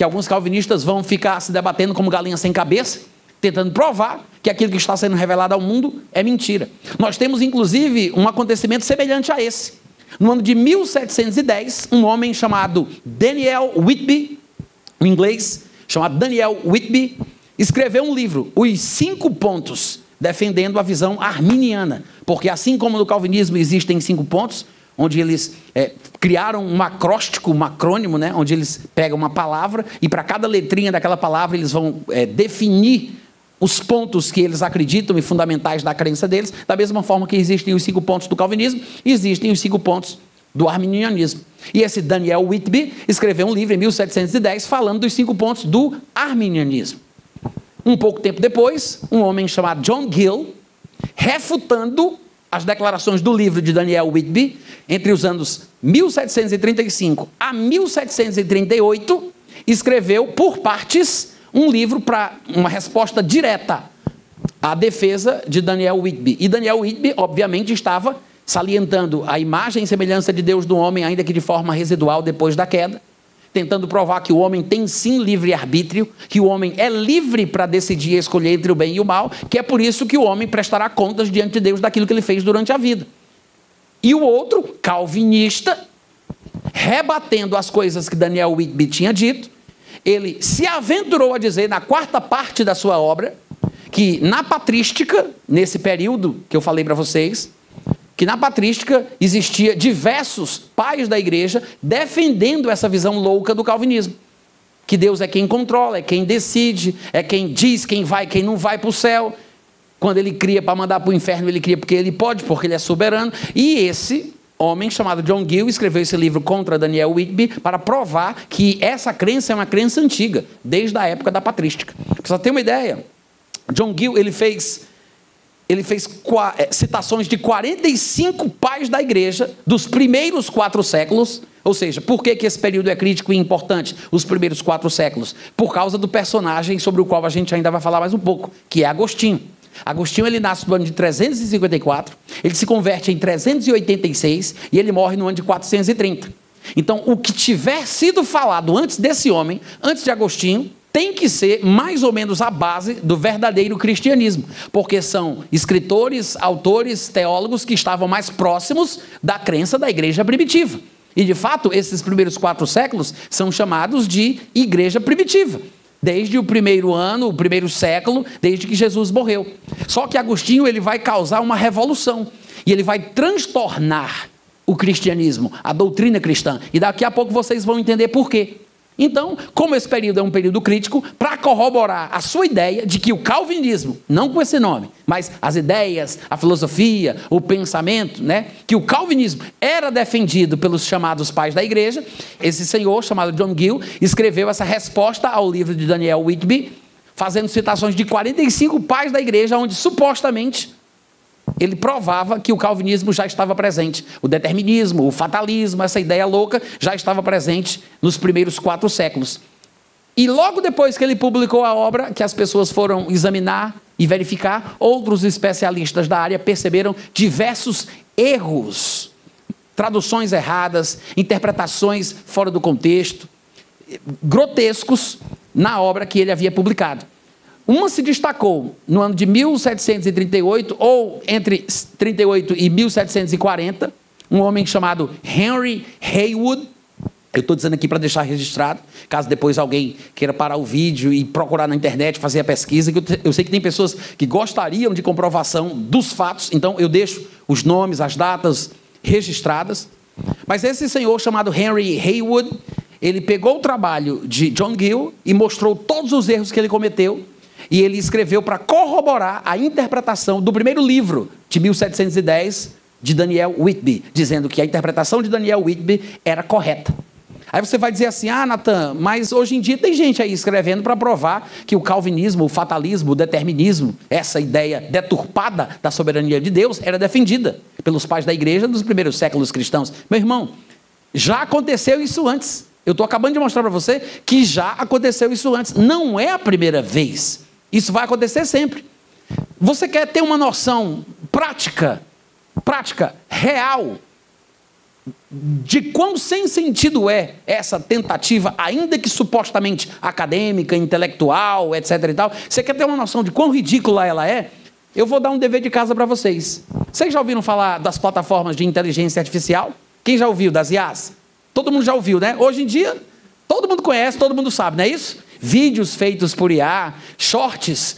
que alguns calvinistas vão ficar se debatendo como galinha sem cabeça, tentando provar que aquilo que está sendo revelado ao mundo é mentira. Nós temos, inclusive, um acontecimento semelhante a esse. No ano de 1710, um homem chamado Daniel Whitby, em inglês, chamado Daniel Whitby, escreveu um livro, Os 5 Pontos, defendendo a visão arminiana. Porque assim como no calvinismo existem 5 pontos, onde eles criaram um acróstico, um acrônimo, né, onde eles pegam uma palavra e para cada letrinha daquela palavra eles vão definir os pontos que eles acreditam e fundamentais da crença deles. Da mesma forma que existem os 5 pontos do calvinismo, existem os 5 pontos do arminianismo. E esse Daniel Whitby escreveu um livro em 1710 falando dos 5 pontos do arminianismo. Um pouco tempo depois, um homem chamado John Gill, refutando as declarações do livro de Daniel Whitby, entre os anos 1735 a 1738, escreveu por partes um livro para uma resposta direta à defesa de Daniel Whitby. E Daniel Whitby, obviamente, estava salientando a imagem e semelhança de Deus do homem, ainda que de forma residual depois da queda, tentando provar que o homem tem sim livre-arbítrio, que o homem é livre para decidir e escolher entre o bem e o mal, que é por isso que o homem prestará contas diante de Deus daquilo que ele fez durante a vida. E o outro, calvinista, rebatendo as coisas que Daniel Whitby tinha dito, ele se aventurou a dizer, na 4ª parte da sua obra, que na patrística, nesse período que eu falei para vocês, que na patrística existia diversos pais da igreja defendendo essa visão louca do calvinismo. Que Deus é quem controla, é quem decide, é quem diz quem vai, quem não vai para o céu. Quando ele cria para mandar para o inferno, ele cria porque ele pode, porque ele é soberano. E esse homem chamado John Gill escreveu esse livro contra Daniel Whitby para provar que essa crença é uma crença antiga, desde a época da patrística. Para você ter uma ideia, John Gill ele fez citações de 45 pais da igreja dos primeiros 4 séculos. Ou seja, por que esse período é crítico e importante, os primeiros 4 séculos? Por causa do personagem sobre o qual a gente ainda vai falar mais um pouco, que é Agostinho. Agostinho ele nasce no ano de 354, ele se converte em 386 e ele morre no ano de 430. Então, o que tiver sido falado antes desse homem, antes de Agostinho, tem que ser mais ou menos a base do verdadeiro cristianismo, porque são escritores, autores, teólogos que estavam mais próximos da crença da igreja primitiva. E, de fato, esses primeiros 4 séculos são chamados de igreja primitiva. Desde o primeiro ano, o primeiro século, desde que Jesus morreu. Só que Agostinho ele vai causar uma revolução. E ele vai transtornar o cristianismo, a doutrina cristã. E daqui a pouco vocês vão entender por quê. Então, como esse período é um período crítico, para corroborar a sua ideia de que o calvinismo, não com esse nome, mas as ideias, a filosofia, o pensamento, né, que o calvinismo era defendido pelos chamados pais da igreja, esse senhor, chamado John Gill, escreveu essa resposta ao livro de Daniel Whitby, fazendo citações de 45 pais da igreja, onde supostamente ele provava que o calvinismo já estava presente. O determinismo, o fatalismo, essa ideia louca já estava presente nos primeiros 4 séculos. E logo depois que ele publicou a obra, que as pessoas foram examinar e verificar, outros especialistas da área perceberam diversos erros, traduções erradas, interpretações fora do contexto, grotescos na obra que ele havia publicado. Uma se destacou no ano de 1738, ou entre 38 e 1740, um homem chamado Henry Heywood. Eu estou dizendo aqui para deixar registrado, caso depois alguém queira parar o vídeo e procurar na internet, fazer a pesquisa. Eu sei que tem pessoas que gostariam de comprovação dos fatos, então eu deixo os nomes, as datas registradas. Mas esse senhor chamado Henry Heywood, ele pegou o trabalho de John Gill e mostrou todos os erros que ele cometeu. E ele escreveu para corroborar a interpretação do primeiro livro de 1710 de Daniel Whitby, dizendo que a interpretação de Daniel Whitby era correta. Aí você vai dizer assim, Natan, mas hoje em dia tem gente aí escrevendo para provar que o calvinismo, o fatalismo, o determinismo, essa ideia deturpada da soberania de Deus era defendida pelos pais da igreja dos primeiros séculos cristãos. Meu irmão, já aconteceu isso antes. Eu estou acabando de mostrar para você que já aconteceu isso antes. Não é a primeira vez. Isso vai acontecer sempre. Você quer ter uma noção prática, real, de quão sem sentido é essa tentativa, ainda que supostamente acadêmica, intelectual, etc. e tal. Você quer ter uma noção de quão ridícula ela é? Eu vou dar um dever de casa para vocês. Vocês já ouviram falar das plataformas de inteligência artificial? Quem já ouviu das IAs? Todo mundo já ouviu, né? Hoje em dia, todo mundo conhece, todo mundo sabe, não é isso? Vídeos feitos por IA, shorts,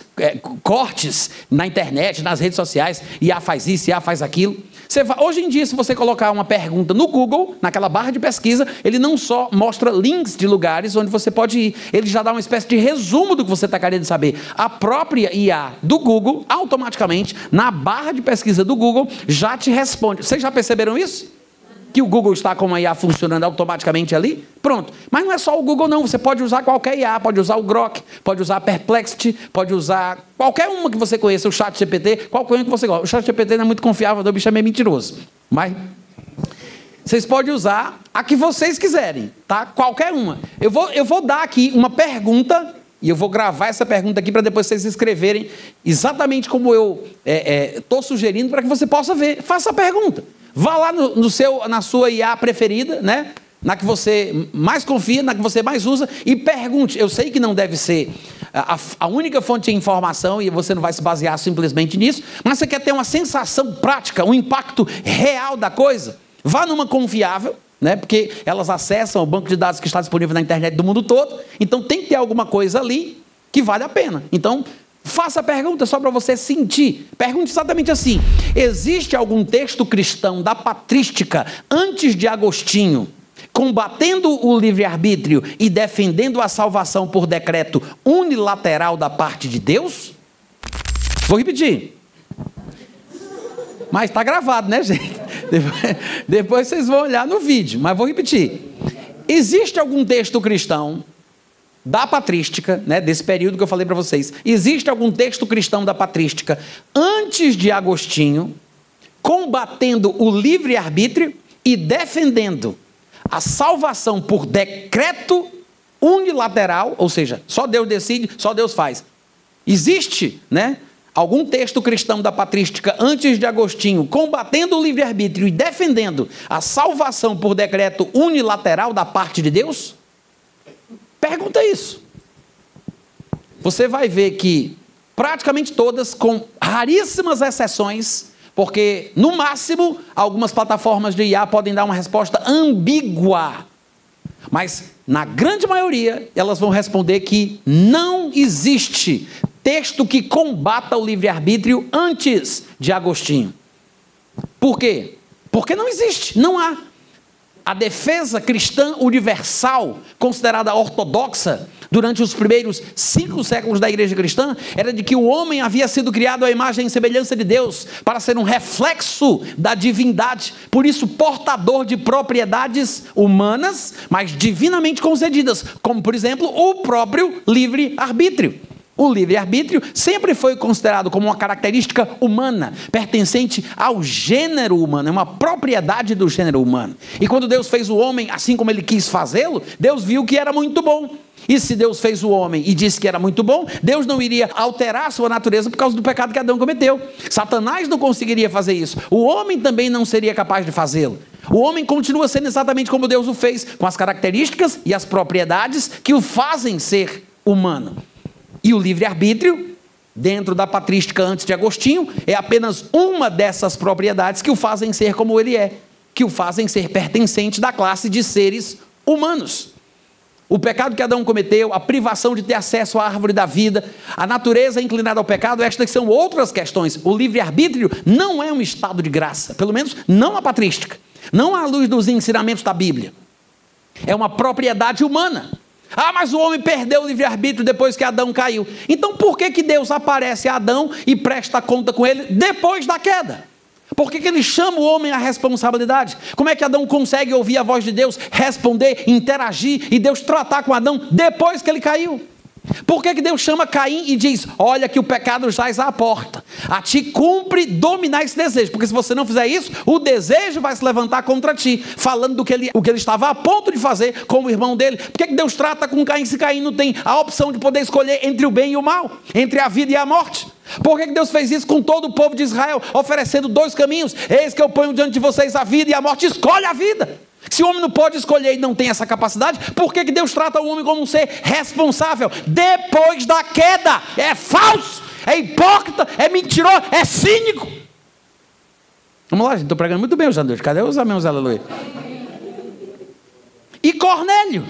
cortes na internet, nas redes sociais. IA faz isso, IA faz aquilo. Hoje em dia, se você colocar uma pergunta no Google, naquela barra de pesquisa, ele não só mostra links de lugares onde você pode ir, ele já dá uma espécie de resumo do que você está querendo saber. A própria IA do Google, automaticamente, na barra de pesquisa do Google, já te responde. Vocês já perceberam isso? Que o Google está com a IA funcionando automaticamente ali? Pronto. Mas não é só o Google, não. Você pode usar qualquer IA, pode usar o Grok, pode usar a Perplexity, pode usar qualquer uma que você conheça, o ChatGPT, qualquer uma que você gosta. O ChatGPT não é muito confiável, o bicho é meio mentiroso. Mas vocês podem usar a que vocês quiserem, tá? Qualquer uma. Eu vou dar aqui uma pergunta, e eu vou gravar essa pergunta aqui para depois vocês escreverem exatamente como eu estou sugerindo, para que você possa ver. Faça a pergunta. Vá lá na sua IA preferida, né? Na que você mais confia, na que você mais usa, e pergunte. Eu sei que não deve ser a única fonte de informação, e você não vai se basear simplesmente nisso, mas você quer ter uma sensação prática, um impacto real da coisa? Vá numa confiável, né? Porque elas acessam o banco de dados que está disponível na internet do mundo todo, então tem que ter alguma coisa ali que vale a pena. Então, faça a pergunta só para você sentir. Pergunte exatamente assim: existe algum texto cristão da patrística antes de Agostinho, combatendo o livre-arbítrio e defendendo a salvação por decreto unilateral da parte de Deus? Vou repetir. Mas está gravado, né, gente? Depois vocês vão olhar no vídeo, mas vou repetir. Existe algum texto cristão da patrística, né, desse período que eu falei para vocês, existe algum texto cristão da patrística antes de Agostinho, combatendo o livre-arbítrio e defendendo a salvação por decreto unilateral, ou seja, só Deus decide, só Deus faz. Existe, né, algum texto cristão da patrística antes de Agostinho, combatendo o livre-arbítrio e defendendo a salvação por decreto unilateral da parte de Deus? Pergunta isso. Você vai ver que praticamente todas, com raríssimas exceções, porque no máximo algumas plataformas de IA podem dar uma resposta ambígua, mas na grande maioria elas vão responder que não existe texto que combata o livre-arbítrio antes de Agostinho. Por quê? Porque não existe, não há. A defesa cristã universal, considerada ortodoxa, durante os primeiros 5 séculos da igreja cristã, era de que o homem havia sido criado à imagem e semelhança de Deus, para ser um reflexo da divindade, por isso portador de propriedades humanas, mas divinamente concedidas, como, por exemplo, o próprio livre-arbítrio. O livre-arbítrio sempre foi considerado como uma característica humana, pertencente ao gênero humano, é uma propriedade do gênero humano. E quando Deus fez o homem assim como ele quis fazê-lo, Deus viu que era muito bom. E se Deus fez o homem e disse que era muito bom, Deus não iria alterar a sua natureza por causa do pecado que Adão cometeu. Satanás não conseguiria fazer isso. O homem também não seria capaz de fazê-lo. O homem continua sendo exatamente como Deus o fez, com as características e as propriedades que o fazem ser humano. E o livre-arbítrio, dentro da patrística antes de Agostinho, é apenas uma dessas propriedades que o fazem ser como ele é, que o fazem ser pertencente da classe de seres humanos. O pecado que Adão cometeu, a privação de ter acesso à árvore da vida, a natureza inclinada ao pecado, estas são outras questões. O livre-arbítrio não é um estado de graça, pelo menos não a patrística, não à luz dos ensinamentos da Bíblia. É uma propriedade humana. Ah, mas o homem perdeu o livre-arbítrio depois que Adão caiu. Então por que Deus aparece a Adão e presta conta com ele depois da queda? Por que ele chama o homem à responsabilidade? Como é que Adão consegue ouvir a voz de Deus, responder, interagir e Deus tratar com Adão depois que ele caiu? Por que Deus chama Caim e diz, olha que o pecado jaz à porta, a ti cumpre dominar esse desejo, porque se você não fizer isso, o desejo vai se levantar contra ti, falando o que ele estava a ponto de fazer com o irmão dele. Por que Deus trata com Caim se Caim não tem a opção de poder escolher entre o bem e o mal, entre a vida e a morte? Por que Deus fez isso com todo o povo de Israel, oferecendo 2 caminhos? Eis que eu ponho diante de vocês a vida e a morte, escolhe a vida. Se o homem não pode escolher e não tem essa capacidade, por que Deus trata o homem como um ser responsável depois da queda? É falso, é hipócrita, é mentiroso, é cínico. Vamos lá, gente, estou pregando muito bem os adeus. Cadê os amém, os aleluia? E Cornélio,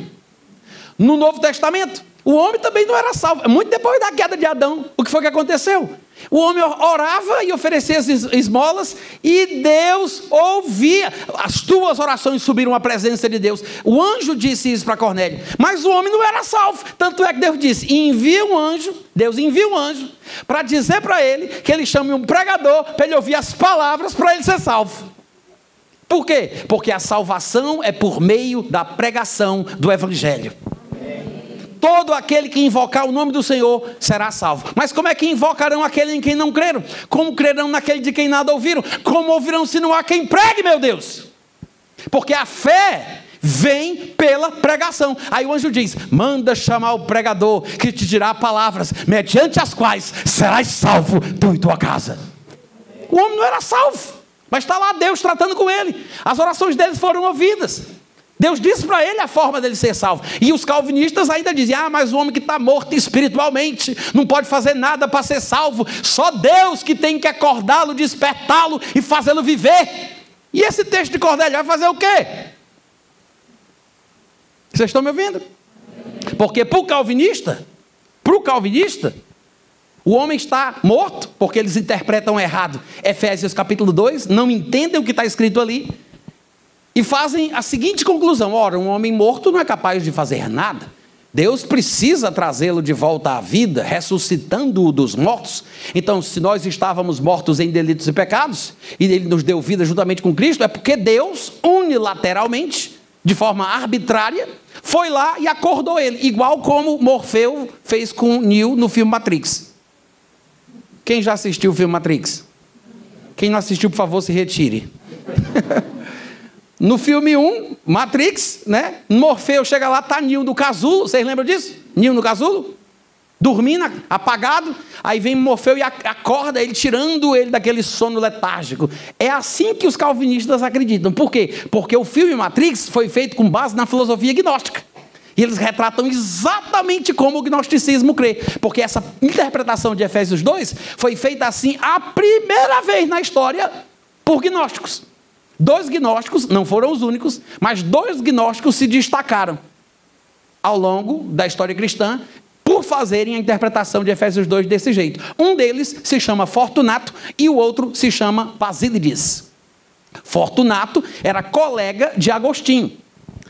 no Novo Testamento, o homem também não era salvo. Muito depois da queda de Adão, o que foi que aconteceu? O homem orava e oferecia as esmolas e Deus ouvia. As tuas orações subiram à presença de Deus. O anjo disse isso para Cornélio, mas o homem não era salvo. Tanto é que Deus disse, Deus envia um anjo para dizer para ele que ele chame um pregador para ele ouvir as palavras para ele ser salvo. Por quê? Porque a salvação é por meio da pregação do evangelho. Todo aquele que invocar o nome do Senhor será salvo. Mas como é que invocarão aquele em quem não creram? Como crerão naquele de quem nada ouviram? Como ouvirão se não há quem pregue, meu Deus? Porque a fé vem pela pregação. Aí o anjo diz, manda chamar o pregador que te dirá palavras, mediante as quais serás salvo tu e tua casa. O homem não era salvo, mas está lá Deus tratando com ele. As orações dele foram ouvidas. Deus disse para ele a forma dele ser salvo. E os calvinistas ainda dizem, mas o homem que está morto espiritualmente não pode fazer nada para ser salvo. Só Deus que tem que acordá-lo, despertá-lo e fazê-lo viver. E esse texto de Cornélio vai fazer o quê? Vocês estão me ouvindo? Porque para o calvinista, o homem está morto, porque eles interpretam errado Efésios capítulo 2, não entendem o que está escrito ali, e fazem a seguinte conclusão, ora, um homem morto não é capaz de fazer nada, Deus precisa trazê-lo de volta à vida, ressuscitando-o dos mortos. Então, se nós estávamos mortos em delitos e pecados, e Ele nos deu vida juntamente com Cristo, é porque Deus, unilateralmente, de forma arbitrária, foi lá e acordou ele, igual como Morfeu fez com Neo no filme Matrix. Quem já assistiu o filme Matrix? Quem não assistiu, por favor, se retire. No filme 1, Matrix, né? Morfeu chega lá, está Neo no casulo, vocês lembram disso? Neo no casulo, dormindo, apagado, aí vem Morfeu e acorda ele, tirando ele daquele sono letárgico. É assim que os calvinistas acreditam. Por quê? Porque o filme Matrix foi feito com base na filosofia gnóstica. E eles retratam exatamente como o gnosticismo crê. Porque essa interpretação de Efésios 2 foi feita assim a primeira vez na história por gnósticos. 2 gnósticos, não foram os únicos, mas 2 gnósticos se destacaram ao longo da história cristã por fazerem a interpretação de Efésios 2 desse jeito. Um deles se chama Fortunato e o outro se chama Basílides. Fortunato era colega de Agostinho.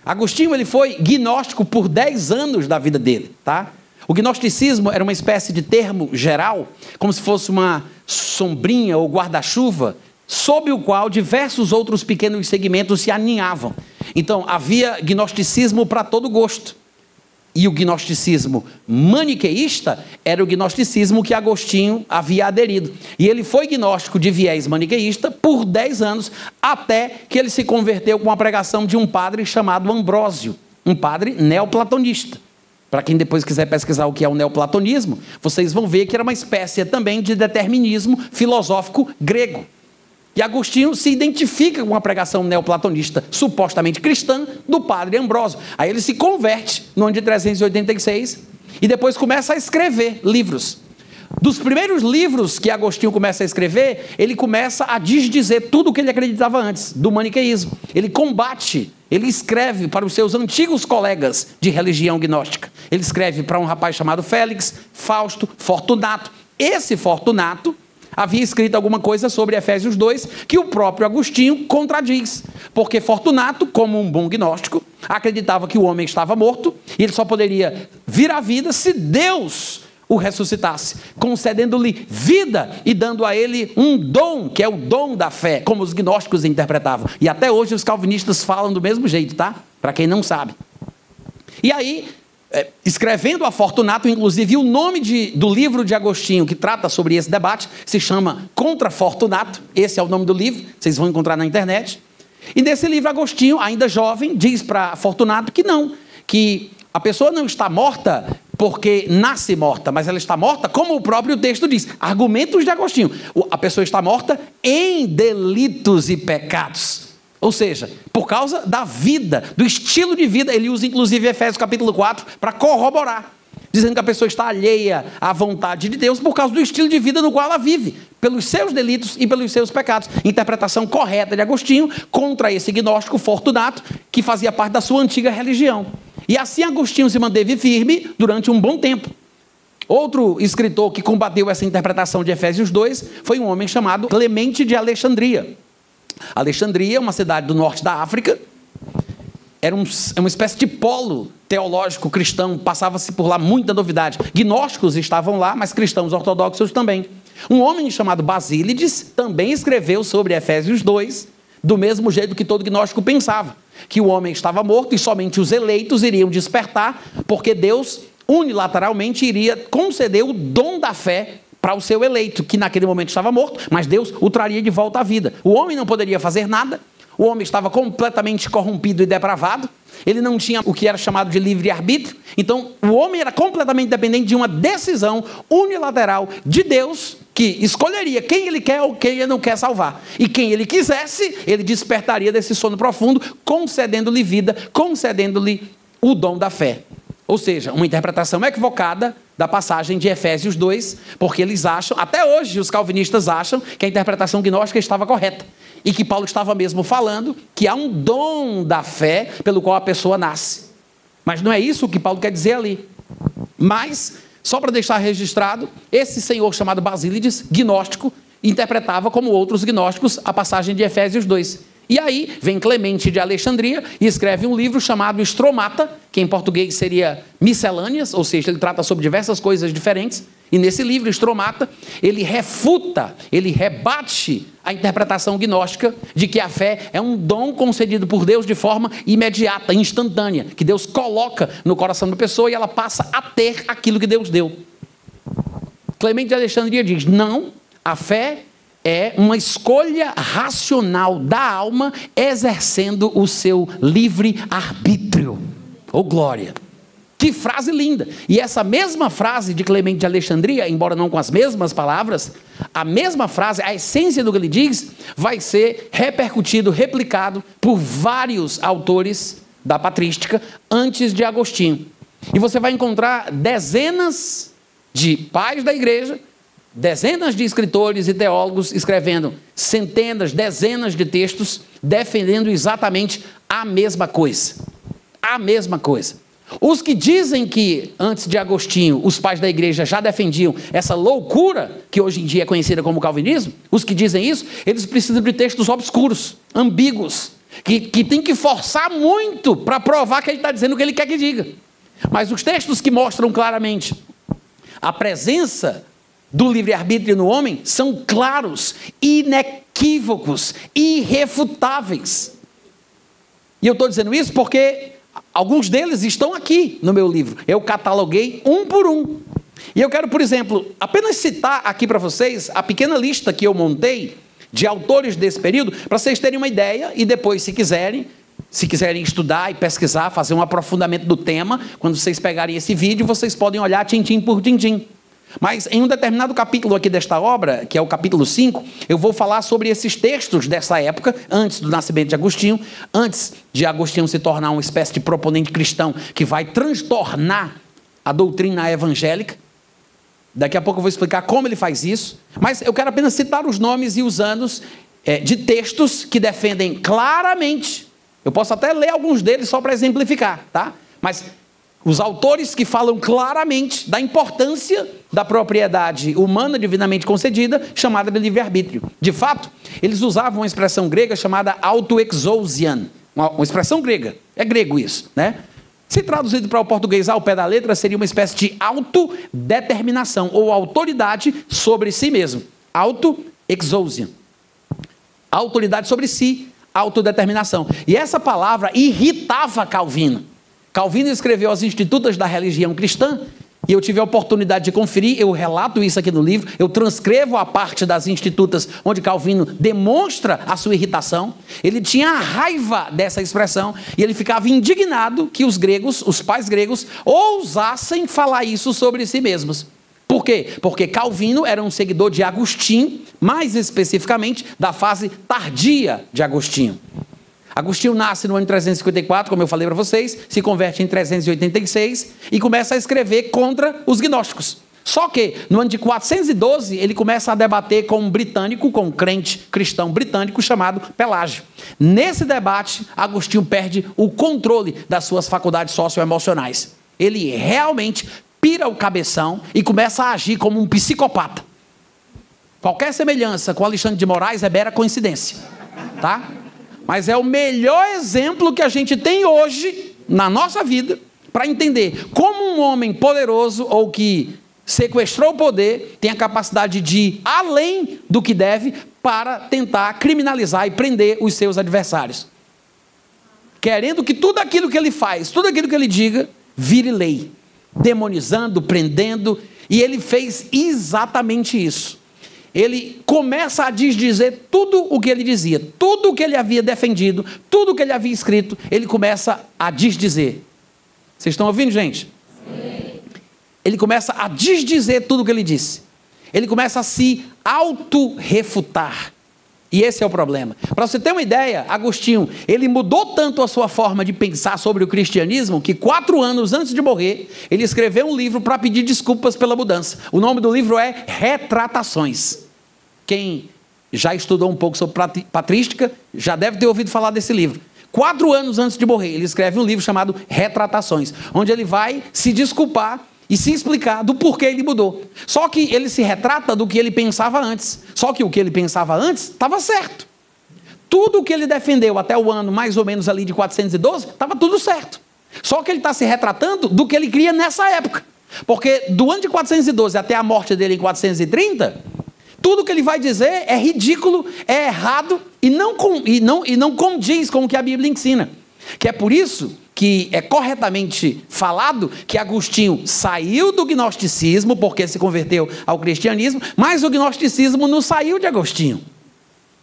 Agostinho ele foi gnóstico por 10 anos da vida dele, tá? O gnosticismo era uma espécie de termo geral, como se fosse uma sombrinha ou guarda-chuva, sob o qual diversos outros pequenos segmentos se aninhavam. Então, havia gnosticismo para todo gosto. E o gnosticismo maniqueísta era o gnosticismo que Agostinho havia aderido. E ele foi gnóstico de viés maniqueísta por 10 anos, até que ele se converteu com a pregação de um padre chamado Ambrósio, um padre neoplatonista. Para quem depois quiser pesquisar o que é o neoplatonismo, vocês vão ver que era uma espécie também de determinismo filosófico grego. E Agostinho se identifica com a pregação neoplatonista, supostamente cristã, do padre Ambrósio. Aí ele se converte no ano de 386 e depois começa a escrever livros. Dos primeiros livros que Agostinho começa a escrever, ele começa a desdizer tudo o que ele acreditava antes, do maniqueísmo. Ele combate, ele escreve para os seus antigos colegas de religião gnóstica. Ele escreve para um rapaz chamado Félix, Fausto, Fortunato. Esse Fortunato havia escrito alguma coisa sobre Efésios 2, que o próprio Agostinho contradiz. Porque Fortunato, como um bom gnóstico, acreditava que o homem estava morto, e ele só poderia vir à vida se Deus o ressuscitasse, concedendo-lhe vida e dando a ele um dom, que é o dom da fé, como os gnósticos interpretavam. E até hoje os calvinistas falam do mesmo jeito, tá? Para quem não sabe. E aí, escrevendo a Fortunato, inclusive o nome do livro de Agostinho que trata sobre esse debate se chama Contra Fortunato. Esse é o nome do livro, vocês vão encontrar na internet. E nesse livro Agostinho, ainda jovem, diz para Fortunato que não, que a pessoa não está morta porque nasce morta, mas ela está morta, como o próprio texto diz, argumentos de Agostinho. A pessoa está morta em delitos e pecados. Ou seja, por causa da vida, do estilo de vida. Ele usa inclusive Efésios capítulo 4 para corroborar, dizendo que a pessoa está alheia à vontade de Deus por causa do estilo de vida no qual ela vive, pelos seus delitos e pelos seus pecados. Interpretação correta de Agostinho contra esse gnóstico Fortunato, que fazia parte da sua antiga religião. E assim Agostinho se manteve firme durante um bom tempo. Outro escritor que combateu essa interpretação de Efésios 2 foi um homem chamado Clemente de Alexandria. Alexandria é uma cidade do norte da África, era uma espécie de polo teológico cristão, passava-se por lá muita novidade. Gnósticos estavam lá, mas cristãos ortodoxos também. Um homem chamado Basílides também escreveu sobre Efésios 2, do mesmo jeito que todo gnóstico pensava, que o homem estava morto e somente os eleitos iriam despertar, porque Deus unilateralmente iria conceder o dom da fé para o seu eleito, que naquele momento estava morto, mas Deus o traria de volta à vida. O homem não poderia fazer nada, o homem estava completamente corrompido e depravado, ele não tinha o que era chamado de livre-arbítrio, então o homem era completamente dependente de uma decisão unilateral de Deus, que escolheria quem ele quer ou quem ele não quer salvar. E quem ele quisesse, ele despertaria desse sono profundo, concedendo-lhe vida, concedendo-lhe o dom da fé. Ou seja, uma interpretação equivocada da passagem de Efésios 2, porque eles acham, até hoje os calvinistas acham, que a interpretação gnóstica estava correta. E que Paulo estava mesmo falando que há um dom da fé pelo qual a pessoa nasce. Mas não é isso que Paulo quer dizer ali. Mas, só para deixar registrado, esse senhor chamado Basílides, gnóstico, interpretava como outros gnósticos a passagem de Efésios 2. E aí vem Clemente de Alexandria e escreve um livro chamado Estromata, que em português seria Miscelâneas, ou seja, ele trata sobre diversas coisas diferentes. E nesse livro, Estromata, ele refuta, ele rebate a interpretação gnóstica de que a fé é um dom concedido por Deus de forma imediata, instantânea, que Deus coloca no coração da pessoa e ela passa a ter aquilo que Deus deu. Clemente de Alexandria diz, não, a fé é uma escolha racional da alma exercendo o seu livre-arbítrio. Oh, glória! Que frase linda! E essa mesma frase de Clemente de Alexandria, embora não com as mesmas palavras, a mesma frase, a essência do que ele diz, vai ser repercutido, replicado por vários autores da patrística antes de Agostinho. E você vai encontrar dezenas de pais da igreja, dezenas de escritores e teólogos escrevendo centenas, dezenas de textos defendendo exatamente a mesma coisa. A mesma coisa. Os que dizem que, antes de Agostinho, os pais da igreja já defendiam essa loucura, que hoje em dia é conhecida como calvinismo, os que dizem isso, eles precisam de textos obscuros, ambíguos, que tem que forçar muito para provar que ele está dizendo o que ele quer que diga. Mas os textos que mostram claramente a presença do livre-arbítrio no homem são claros, inequívocos, irrefutáveis. E eu estou dizendo isso porque alguns deles estão aqui no meu livro. Eu cataloguei um por um. E eu quero, por exemplo, apenas citar aqui para vocês a pequena lista que eu montei de autores desse período, para vocês terem uma ideia e depois, se quiserem estudar e pesquisar, fazer um aprofundamento do tema, quando vocês pegarem esse vídeo, vocês podem olhar tintim por tintim. Mas em um determinado capítulo aqui desta obra, que é o capítulo 5, eu vou falar sobre esses textos dessa época, antes do nascimento de Agostinho, antes de Agostinho se tornar uma espécie de proponente cristão que vai transtornar a doutrina evangélica. Daqui a pouco eu vou explicar como ele faz isso, mas eu quero apenas citar os nomes e os anos de textos que defendem claramente. Eu posso até ler alguns deles só para exemplificar, tá? Mas os autores que falam claramente da importância da propriedade humana divinamente concedida, chamada de livre-arbítrio. De fato, eles usavam uma expressão grega chamada autoexousian, uma expressão grega, é grego isso, né? Se traduzido para o português ao pé da letra, seria uma espécie de autodeterminação ou autoridade sobre si mesmo. Autoexousian. Autoridade sobre si, autodeterminação. E essa palavra irritava Calvino, Calvino escreveu as Institutas da Religião Cristã, e eu tive a oportunidade de conferir, eu relato isso aqui no livro, eu transcrevo a parte das Institutas onde Calvino demonstra a sua irritação. Ele tinha a raiva dessa expressão e ele ficava indignado que os gregos, os pais gregos, ousassem falar isso sobre si mesmos. Por quê? Porque Calvino era um seguidor de Agostinho, mais especificamente da fase tardia de Agostinho. Agostinho nasce no ano 354, como eu falei para vocês, se converte em 386 e começa a escrever contra os gnósticos. Só que, no ano de 412, ele começa a debater com um britânico, com um crente cristão britânico chamado Pelágio. Nesse debate, Agostinho perde o controle das suas faculdades socioemocionais. Ele realmente pira o cabeção e começa a agir como um psicopata. Qualquer semelhança com Alexandre de Moraes é mera coincidência, tá? Mas é o melhor exemplo que a gente tem hoje na nossa vida para entender como um homem poderoso ou que sequestrou o poder tem a capacidade de ir além do que deve para tentar criminalizar e prender os seus adversários. Querendo que tudo aquilo que ele faz, tudo aquilo que ele diga, vire lei. Demonizando, prendendo, e ele fez exatamente isso. Ele começa a desdizer tudo o que ele dizia, tudo o que ele havia defendido, tudo o que ele havia escrito, ele começa a desdizer. Vocês estão ouvindo, gente? Sim. Ele começa a desdizer tudo o que ele disse. Ele começa a se auto-refutar. E esse é o problema. Para você ter uma ideia, Agostinho, ele mudou tanto a sua forma de pensar sobre o cristianismo, que 4 anos antes de morrer, ele escreveu um livro para pedir desculpas pela mudança. O nome do livro é Retratações. Quem já estudou um pouco sobre patrística, já deve ter ouvido falar desse livro. 4 anos antes de morrer, ele escreve um livro chamado Retratações, onde ele vai se desculpar e se explicar do porquê ele mudou. Só que ele se retrata do que ele pensava antes. Só que o que ele pensava antes estava certo. Tudo o que ele defendeu até o ano mais ou menos ali de 412, estava tudo certo. Só que ele está se retratando do que ele cria nessa época. Porque do ano de 412 até a morte dele em 430, tudo que ele vai dizer é ridículo, é errado e não condiz com o que a Bíblia ensina. Que é por isso que é corretamente falado que Agostinho saiu do gnosticismo, porque se converteu ao cristianismo, mas o gnosticismo não saiu de Agostinho.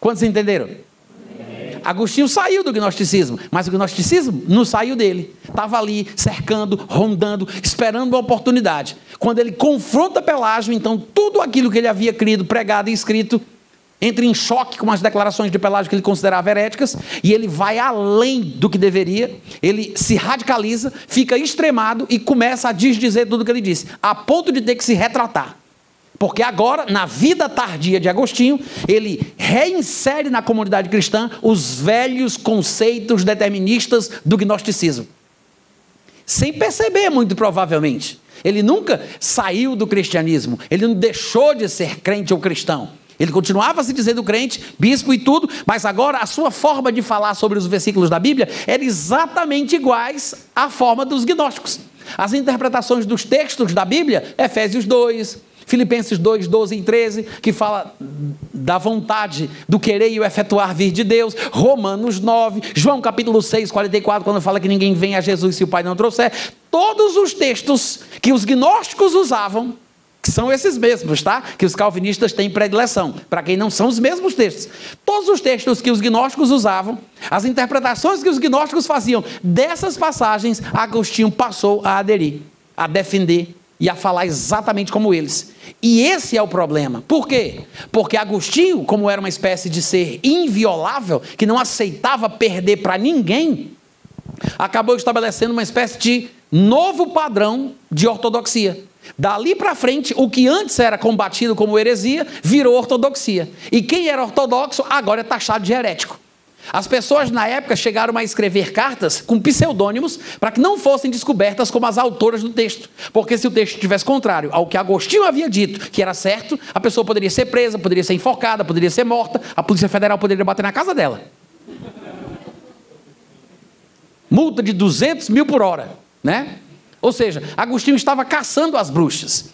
Quantos entenderam? Agostinho saiu do gnosticismo, mas o gnosticismo não saiu dele. Estava ali, cercando, rondando, esperando uma oportunidade. Quando ele confronta Pelágio, então tudo aquilo que ele havia crido, pregado e escrito, entra em choque com as declarações de Pelágio que ele considerava heréticas, e ele vai além do que deveria, ele se radicaliza, fica extremado e começa a desdizer tudo o que ele disse, a ponto de ter que se retratar. Porque agora, na vida tardia de Agostinho, ele reinsere na comunidade cristã os velhos conceitos deterministas do gnosticismo. Sem perceber, muito provavelmente. Ele nunca saiu do cristianismo, ele não deixou de ser crente ou cristão. Ele continuava se dizendo crente, bispo e tudo, mas agora a sua forma de falar sobre os versículos da Bíblia era exatamente iguais à forma dos gnósticos. As interpretações dos textos da Bíblia, Efésios 2, Filipenses 2, 12 e 13, que fala da vontade, do querer e o efetuar vir de Deus, Romanos 9, João capítulo 6, 44, quando fala que ninguém vem a Jesus se o Pai não trouxer, todos os textos que os gnósticos usavam, que são esses mesmos, tá? Que os calvinistas têm predileção, para quem não são os mesmos textos. Todos os textos que os gnósticos usavam, as interpretações que os gnósticos faziam dessas passagens, Agostinho passou a aderir, a defender e a falar exatamente como eles. E esse é o problema. Por quê? Porque Agostinho, como era uma espécie de ser inviolável, que não aceitava perder para ninguém, acabou estabelecendo uma espécie de novo padrão de ortodoxia. Dali para frente, o que antes era combatido como heresia, virou ortodoxia. E quem era ortodoxo, agora é taxado de herético. As pessoas na época chegaram a escrever cartas com pseudônimos para que não fossem descobertas como as autoras do texto. Porque se o texto estivesse contrário ao que Agostinho havia dito, que era certo, a pessoa poderia ser presa, poderia ser enforcada, poderia ser morta, a Polícia Federal poderia bater na casa dela. Multa de 200 mil por hora, né? Ou seja, Agostinho estava caçando as bruxas.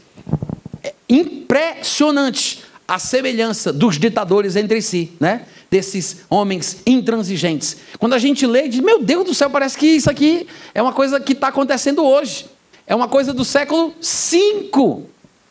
É impressionante a semelhança dos ditadores entre si, né? Desses homens intransigentes. Quando a gente lê, diz, meu Deus do céu, parece que isso aqui é uma coisa que está acontecendo hoje. É uma coisa do século V.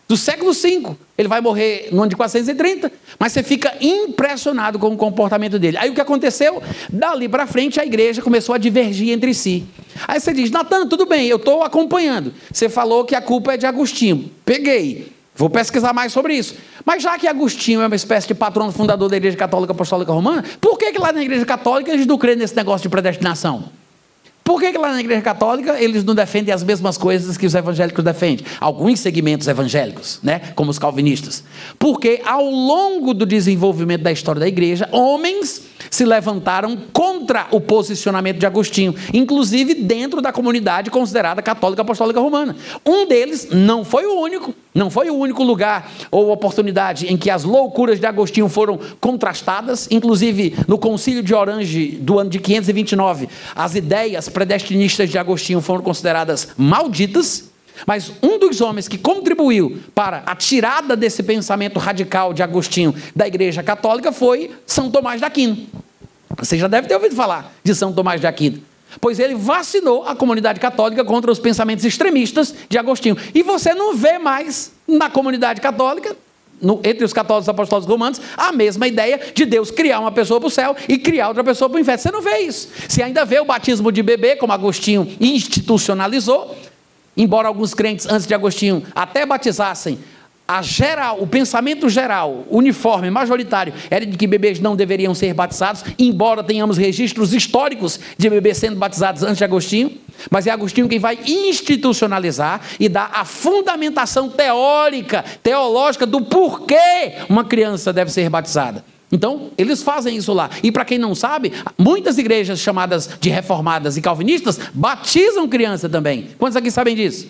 Do século V. Ele vai morrer no ano de 430, mas você fica impressionado com o comportamento dele. Aí o que aconteceu? Dali para frente a igreja começou a divergir entre si. Aí você diz, Natan, tudo bem, eu estou acompanhando. Você falou que a culpa é de Agostinho. Peguei. Vou pesquisar mais sobre isso. Mas já que Agostinho é uma espécie de patrono fundador da Igreja Católica Apostólica Romana, por que lá na Igreja Católica eles não creem nesse negócio de predestinação? Por que lá na Igreja Católica eles não defendem as mesmas coisas que os evangélicos defendem? Alguns segmentos evangélicos, né? Como os calvinistas. Porque ao longo do desenvolvimento da história da igreja, homens se levantaram contra o posicionamento de Agostinho, inclusive dentro da comunidade considerada católica apostólica romana. Um deles não foi o único lugar ou oportunidade em que as loucuras de Agostinho foram contrastadas, inclusive no Concílio de Orange do ano de 529, as ideias predestinistas de Agostinho foram consideradas malditas, mas um dos homens que contribuiu para a tirada desse pensamento radical de Agostinho da Igreja Católica foi São Tomás de Aquino. Você já deve ter ouvido falar de São Tomás de Aquino, pois ele vacinou a comunidade católica contra os pensamentos extremistas de Agostinho. E você não vê mais na comunidade católica, entre os católicos apostólicos romanos, a mesma ideia de Deus criar uma pessoa para o céu e criar outra pessoa para o inferno. Você não vê isso. Você ainda vê o batismo de bebê, como Agostinho institucionalizou, embora alguns crentes antes de Agostinho até batizassem, o pensamento geral, uniforme, majoritário, era de que bebês não deveriam ser batizados, embora tenhamos registros históricos de bebês sendo batizados antes de Agostinho, mas é Agostinho quem vai institucionalizar e dar a fundamentação teológica do porquê uma criança deve ser batizada. Então, eles fazem isso lá. E para quem não sabe, muitas igrejas chamadas de reformadas e calvinistas batizam criança também. Quantos aqui sabem disso?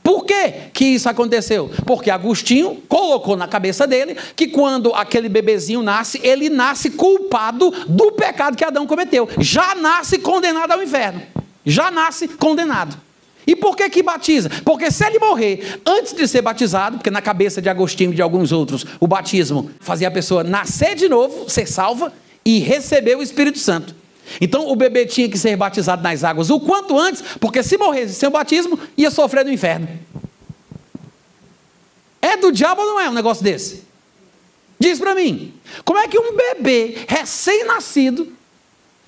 Por que isso aconteceu? Porque Agostinho colocou na cabeça dele que quando aquele bebezinho nasce, ele nasce culpado do pecado que Adão cometeu. Já nasce condenado ao inferno. Já nasce condenado. E por que batiza? Porque se ele morrer antes de ser batizado, porque na cabeça de Agostinho e de alguns outros, o batismo fazia a pessoa nascer de novo, ser salva e receber o Espírito Santo. Então o bebê tinha que ser batizado nas águas o quanto antes, porque se morresse sem o batismo, ia sofrer no inferno. É do diabo ou não é um negócio desse? Diz para mim, como é que um bebê recém-nascido...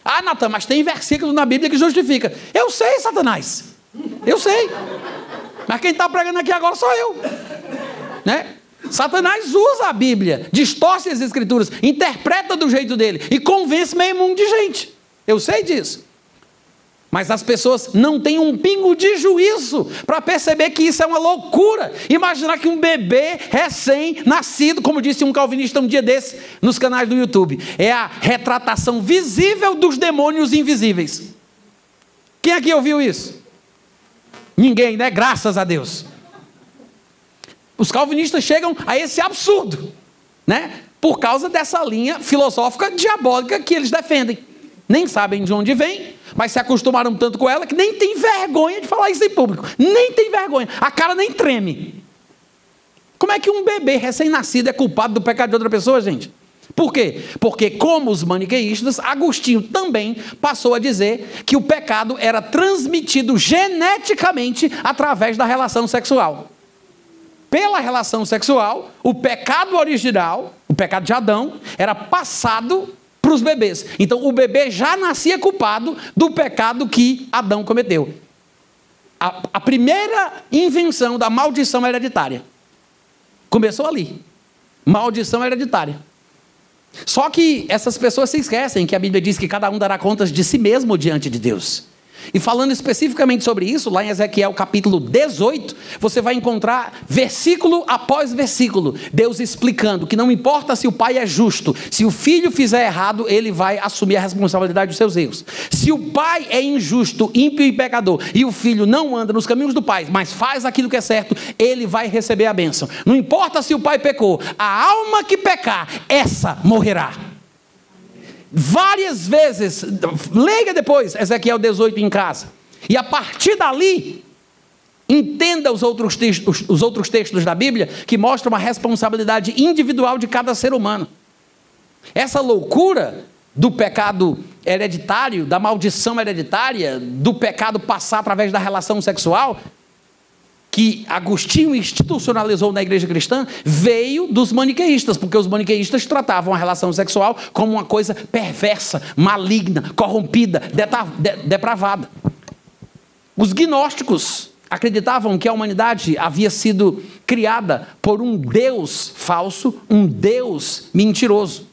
Ah, Natan, mas tem versículo na Bíblia que justifica. Eu sei, Satanás. Eu sei. Mas quem está pregando aqui agora sou eu. Né? Satanás usa a Bíblia, distorce as Escrituras, interpreta do jeito dele e convence meio mundo de gente. Eu sei disso. Mas as pessoas não têm um pingo de juízo para perceber que isso é uma loucura. Imaginar que um bebê recém-nascido, como disse um calvinista um dia desse, nos canais do YouTube, é a retratação visível dos demônios invisíveis. Quem aqui ouviu isso? Ninguém, né? Graças a Deus. Os calvinistas chegam a esse absurdo, né? Por causa dessa linha filosófica diabólica que eles defendem. Nem sabem de onde vem, mas se acostumaram tanto com ela que nem tem vergonha de falar isso em público. Nem tem vergonha. A cara nem treme. Como é que um bebê recém-nascido é culpado do pecado de outra pessoa, gente? Por quê? Porque, como os maniqueístas, Agostinho também passou a dizer que o pecado era transmitido geneticamente através da relação sexual. Pela relação sexual, o pecado original, o pecado de Adão, era passado para os bebês. Então, o bebê já nascia culpado do pecado que Adão cometeu. A primeira invenção da maldição hereditária começou ali. Maldição hereditária. Só que essas pessoas se esquecem que a Bíblia diz que cada um dará contas de si mesmo diante de Deus. E falando especificamente sobre isso, lá em Ezequiel capítulo 18, você vai encontrar versículo após versículo, Deus explicando que não importa se o pai é justo, se o filho fizer errado, ele vai assumir a responsabilidade dos seus erros. Se o pai é injusto, ímpio e pecador, e o filho não anda nos caminhos do pai, mas faz aquilo que é certo, ele vai receber a bênção. Não importa se o pai pecou, a alma que pecar, essa morrerá. Várias vezes, leia depois Ezequiel 18 em casa, e a partir dali, Entenda os outros textos da Bíblia que mostram a responsabilidade individual de cada ser humano. Essa loucura do pecado hereditário, da maldição hereditária, do pecado passar através da relação sexual, que Agostinho institucionalizou na igreja cristã, veio dos maniqueístas, porque os maniqueístas tratavam a relação sexual como uma coisa perversa, maligna, corrompida, depravada. Os gnósticos acreditavam que a humanidade havia sido criada por um Deus falso, um Deus mentiroso.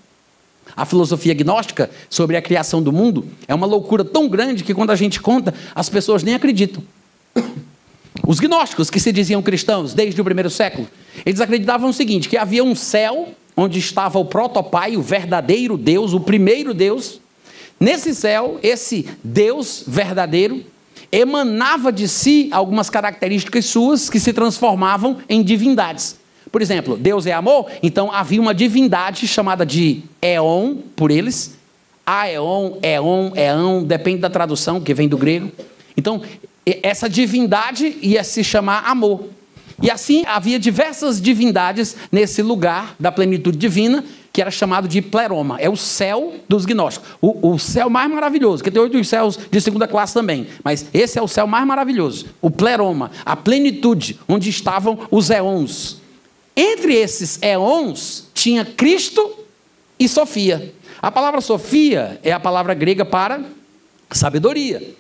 A filosofia gnóstica sobre a criação do mundo é uma loucura tão grande que quando a gente conta, as pessoas nem acreditam. Os gnósticos, que se diziam cristãos desde o primeiro século, eles acreditavam o seguinte, que havia um céu onde estava o protopai, o verdadeiro Deus, o primeiro Deus. Nesse céu, esse Deus verdadeiro emanava de si algumas características suas que se transformavam em divindades. Por exemplo, Deus é amor, então havia uma divindade chamada de Éon, por eles. Aeon, Éon, Éon, depende da tradução, que vem do grego. Então, essa divindade ia se chamar amor. E assim, havia diversas divindades nesse lugar da plenitude divina, que era chamado de pleroma. É o céu dos gnósticos. O céu mais maravilhoso, que tem 8 céus de segunda classe também. Mas esse é o céu mais maravilhoso. O pleroma, a plenitude, onde estavam os éons. Entre esses éons, tinha Cristo e Sofia. A palavra Sofia é a palavra grega para sabedoria.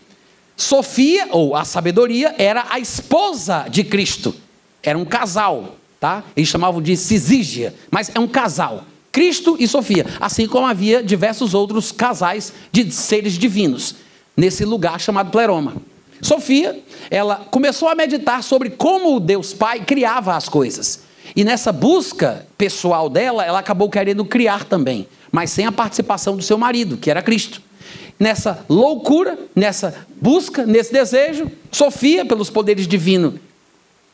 Sofia, ou a sabedoria, era a esposa de Cristo. Era um casal, tá? Eles chamavam de cisígia, mas é um casal. Cristo e Sofia. Assim como havia diversos outros casais de seres divinos, nesse lugar chamado pleroma. Sofia, ela começou a meditar sobre como o Deus Pai criava as coisas. E nessa busca pessoal dela, ela acabou querendo criar também, mas sem a participação do seu marido, que era Cristo. Nessa loucura, nessa busca, nesse desejo, Sofia, pelos poderes divinos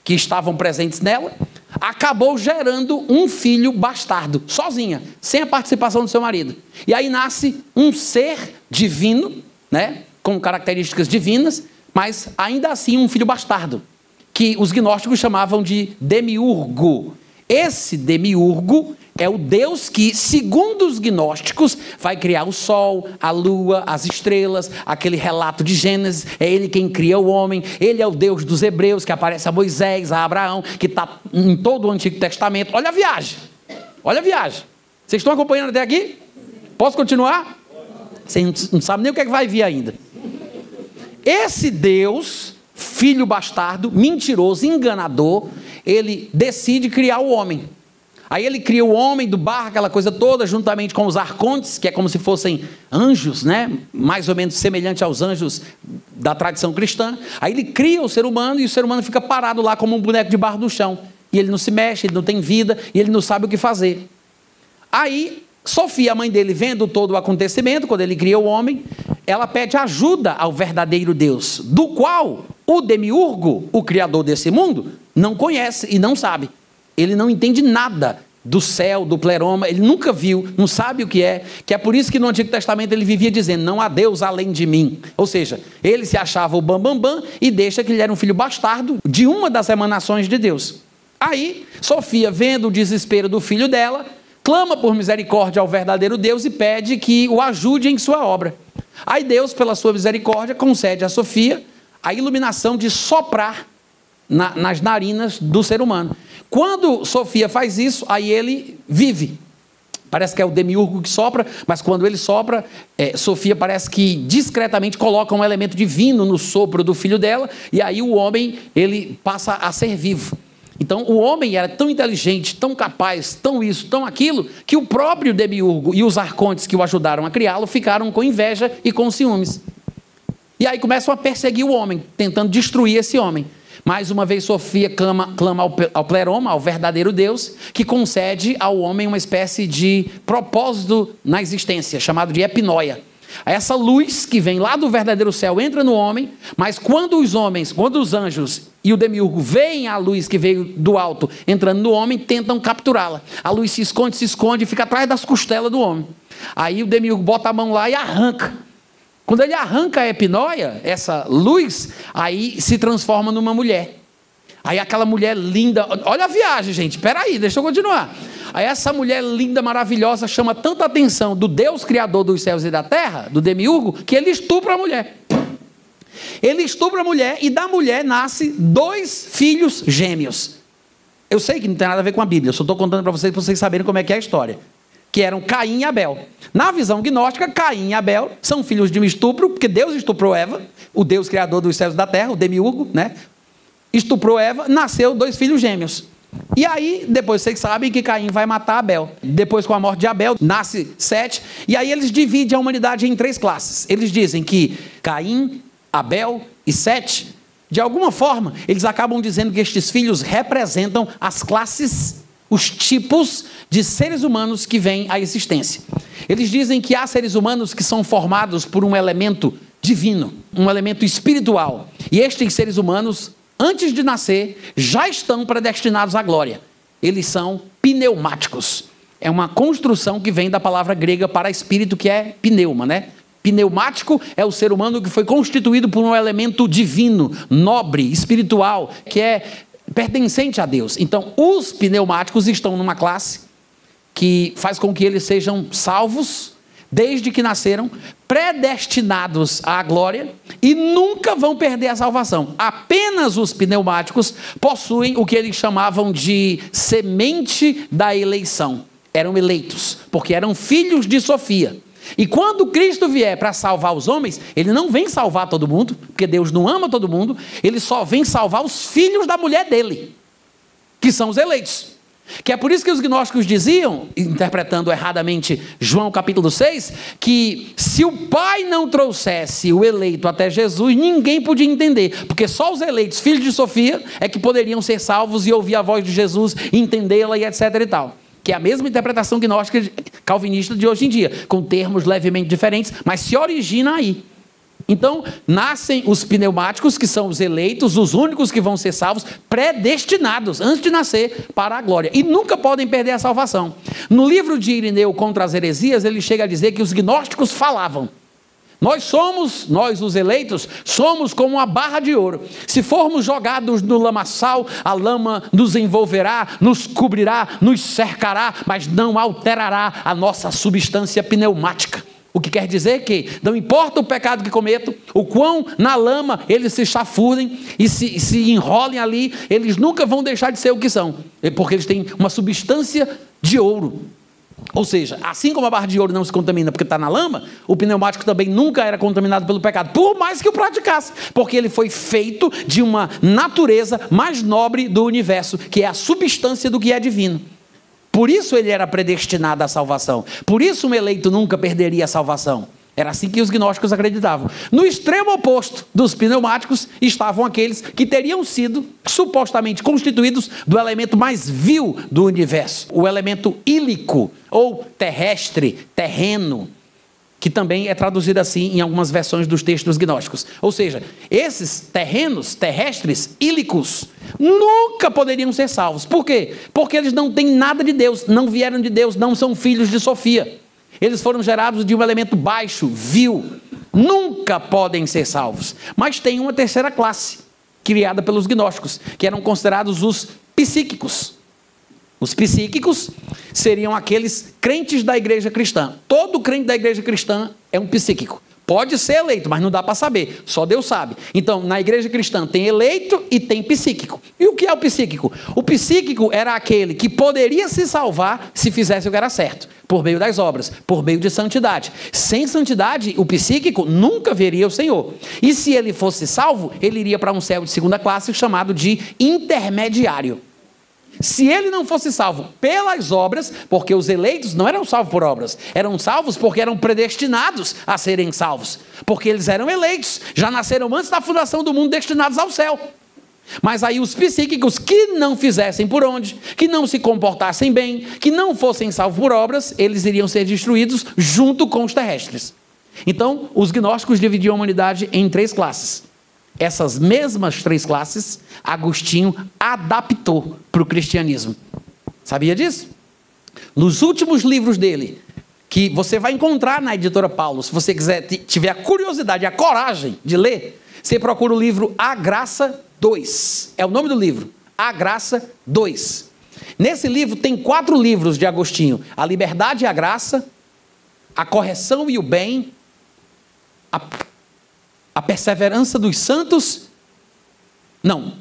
que estavam presentes nela, acabou gerando um filho bastardo, sozinha, sem a participação do seu marido. E aí nasce um ser divino, né, com características divinas, mas ainda assim um filho bastardo, que os gnósticos chamavam de demiurgo. Esse demiurgo é o Deus que, segundo os gnósticos, vai criar o sol, a lua, as estrelas, aquele relato de Gênesis. É ele quem cria o homem. Ele é o Deus dos hebreus, que aparece a Moisés, a Abraão, que está em todo o Antigo Testamento. Olha a viagem. Olha a viagem. Vocês estão acompanhando até aqui? Posso continuar? Vocês não sabem nem o que é que vai vir ainda. Esse Deus, filho bastardo, mentiroso, enganador, ele decide criar o homem. Aí ele cria o homem do barro, aquela coisa toda, juntamente com os arcontes, que é como se fossem anjos, né? Mais ou menos semelhante aos anjos da tradição cristã. Aí ele cria o ser humano e o ser humano fica parado lá como um boneco de barro no chão. E ele não se mexe, ele não tem vida e ele não sabe o que fazer. Aí Sofia, a mãe dele, vendo todo o acontecimento, quando ele cria o homem, ela pede ajuda ao verdadeiro Deus, do qual o demiurgo, o criador desse mundo, não conhece e não sabe. Ele não entende nada do céu, do pleroma, ele nunca viu, não sabe o que é por isso que no Antigo Testamento ele vivia dizendo, não há Deus além de mim. Ou seja, ele se achava o bambambam e deixa que ele era um filho bastardo de uma das emanações de Deus. Aí, Sofia, vendo o desespero do filho dela, clama por misericórdia ao verdadeiro Deus e pede que o ajude em sua obra. Aí Deus, pela sua misericórdia, concede a Sofia a iluminação de soprar nas narinas do ser humano. Quando Sofia faz isso, aí ele vive. Parece que é o demiurgo que sopra, mas quando ele sopra, Sofia parece que discretamente coloca um elemento divino no sopro do filho dela, e aí o homem, ele passa a ser vivo. Então o homem era tão inteligente, tão capaz, tão isso, tão aquilo, que o próprio demiurgo e os arcontes que o ajudaram a criá-lo ficaram com inveja e com ciúmes. E aí começam a perseguir o homem, tentando destruir esse homem. Mais uma vez Sofia clama ao pleroma, ao verdadeiro Deus, que concede ao homem uma espécie de propósito na existência, chamado de epinoia. Essa luz que vem lá do verdadeiro céu entra no homem, mas quando os anjos e o demiurgo veem a luz que veio do alto entrando no homem, tentam capturá-la. A luz se esconde e fica atrás das costelas do homem. Aí o demiurgo bota a mão lá e arranca. Quando ele arranca a epinoia, essa luz, aí se transforma numa mulher. Aí aquela mulher linda, olha a viagem, gente, espera aí, deixa eu continuar. Aí essa mulher linda, maravilhosa, chama tanta atenção do Deus criador dos céus e da terra, do demiurgo, que ele estupra a mulher. Ele estupra a mulher e da mulher nasce 2 filhos gêmeos. Eu sei que não tem nada a ver com a Bíblia, eu só estou contando para vocês saberem como é que é a história. Que eram Caim e Abel. Na visão gnóstica, Caim e Abel são filhos de um estupro, porque Deus estuprou Eva, o Deus criador dos céus e da terra, o demiurgo, né? Estuprou Eva, nasceu 2 filhos gêmeos. E aí, depois vocês sabem que Caim vai matar Abel. Depois, com a morte de Abel, nasce Sete. E aí eles dividem a humanidade em 3 classes. Eles dizem que Caim, Abel e Sete, de alguma forma, eles acabam dizendo que estes filhos representam as classes, os tipos de seres humanos que vêm à existência. Eles dizem que há seres humanos que são formados por um elemento divino, um elemento espiritual. E estes seres humanos, antes de nascer, já estão predestinados à glória. Eles são pneumáticos. É uma construção que vem da palavra grega para espírito, que é pneuma, né? Pneumático é o ser humano que foi constituído por um elemento divino, nobre, espiritual, que é pertencente a Deus. Então, os pneumáticos estão numa classe que faz com que eles sejam salvos desde que nasceram, predestinados à glória e nunca vão perder a salvação. Apenas os pneumáticos possuem o que eles chamavam de semente da eleição. Eram eleitos, porque eram filhos de Sofia. E quando Cristo vier para salvar os homens, ele não vem salvar todo mundo, porque Deus não ama todo mundo, ele só vem salvar os filhos da mulher dele, que são os eleitos. Que é por isso que os gnósticos diziam, interpretando erradamente João capítulo 6, que se o Pai não trouxesse o eleito até Jesus, ninguém podia entender, porque só os eleitos, filhos de Sofia, é que poderiam ser salvos e ouvir a voz de Jesus, entendê-la e etc e tal. Que é a mesma interpretação gnóstica calvinista de hoje em dia, com termos levemente diferentes, mas se origina aí. Então, nascem os pneumáticos, que são os eleitos, os únicos que vão ser salvos, predestinados, antes de nascer, para a glória. E nunca podem perder a salvação. No livro de Irineu contra as heresias, ele chega a dizer que os gnósticos falavam: nós os eleitos, somos como uma barra de ouro. Se formos jogados no lamaçal, a lama nos envolverá, nos cobrirá, nos cercará, mas não alterará a nossa substância pneumática. O que quer dizer que não importa o pecado que cometam, o quão na lama eles se chafurdem e se enrolem ali, eles nunca vão deixar de ser o que são, porque eles têm uma substância de ouro. Ou seja, assim como a barra de ouro não se contamina porque está na lama, o pneumático também nunca era contaminado pelo pecado, por mais que o praticasse, porque ele foi feito de uma natureza mais nobre do universo, que é a substância do que é divino. Por isso ele era predestinado à salvação. Por isso um eleito nunca perderia a salvação. Era assim que os gnósticos acreditavam. No extremo oposto dos pneumáticos estavam aqueles que teriam sido supostamente constituídos do elemento mais vil do universo, o elemento ílico, ou terrestre, terreno, que também é traduzido assim em algumas versões dos textos gnósticos. Ou seja, esses terrenos, terrestres, ílicos, nunca poderiam ser salvos. Por quê? Porque eles não têm nada de Deus, não vieram de Deus, não são filhos de Sofia. Eles foram gerados de um elemento baixo, vil. Nunca podem ser salvos. Mas tem uma terceira classe, criada pelos gnósticos, que eram considerados os psíquicos. Os psíquicos seriam aqueles crentes da igreja cristã. Todo crente da igreja cristã é um psíquico. Pode ser eleito, mas não dá para saber. Só Deus sabe. Então, na igreja cristã tem eleito e tem psíquico. E o que é o psíquico? O psíquico era aquele que poderia se salvar se fizesse o que era certo, por meio das obras, por meio de santidade. Sem santidade, o psíquico nunca veria o Senhor. E se ele fosse salvo, ele iria para um céu de segunda classe chamado de intermediário. Se ele não fosse salvo pelas obras, porque os eleitos não eram salvos por obras, eram salvos porque eram predestinados a serem salvos, porque eles eram eleitos, já nasceram antes da fundação do mundo destinados ao céu. Mas aí os psíquicos que não fizessem por onde, que não se comportassem bem, que não fossem salvos por obras, eles iriam ser destruídos junto com os terrestres. Então, os gnósticos dividiam a humanidade em 3 classes. Essas mesmas 3 classes, Agostinho adaptou para o cristianismo. Sabia disso? Nos últimos livros dele, que você vai encontrar na editora Paulo, se você quiser, tiver a curiosidade, a coragem de ler, você procura o livro A Graça 2. É o nome do livro. A Graça 2. Nesse livro tem 4 livros de Agostinho: A Liberdade e a Graça, A Correção e o Bem, A Perseverança dos Santos,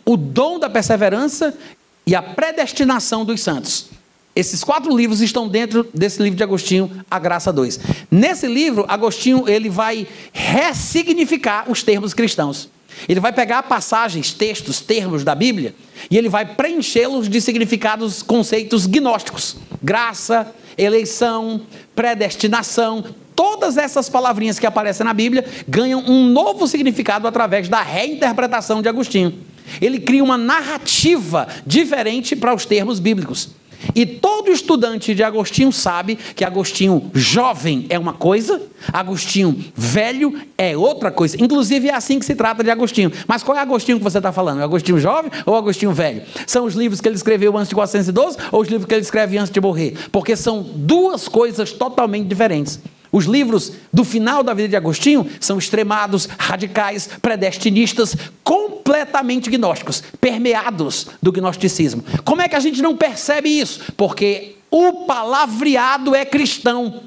O Dom da Perseverança e A Predestinação dos Santos. Esses 4 livros estão dentro desse livro de Agostinho, A Graça 2. Nesse livro, Agostinho ele vai ressignificar os termos cristãos. Ele vai pegar passagens, textos, termos da Bíblia e ele vai preenchê-los de significados, conceitos gnósticos. Graça, eleição, predestinação. Todas essas palavrinhas que aparecem na Bíblia ganham um novo significado através da reinterpretação de Agostinho. Ele cria uma narrativa diferente para os termos bíblicos. E todo estudante de Agostinho sabe que Agostinho jovem é uma coisa, Agostinho velho é outra coisa. Inclusive é assim que se trata de Agostinho. Mas qual é Agostinho que você está falando? É Agostinho jovem ou Agostinho velho? São os livros que ele escreveu antes de 412 ou os livros que ele escreve antes de morrer? Porque são 2 coisas totalmente diferentes. Os livros do final da vida de Agostinho são extremados, radicais, predestinistas, completamente gnósticos, permeados do gnosticismo. Como é que a gente não percebe isso? Porque o palavreado é cristão.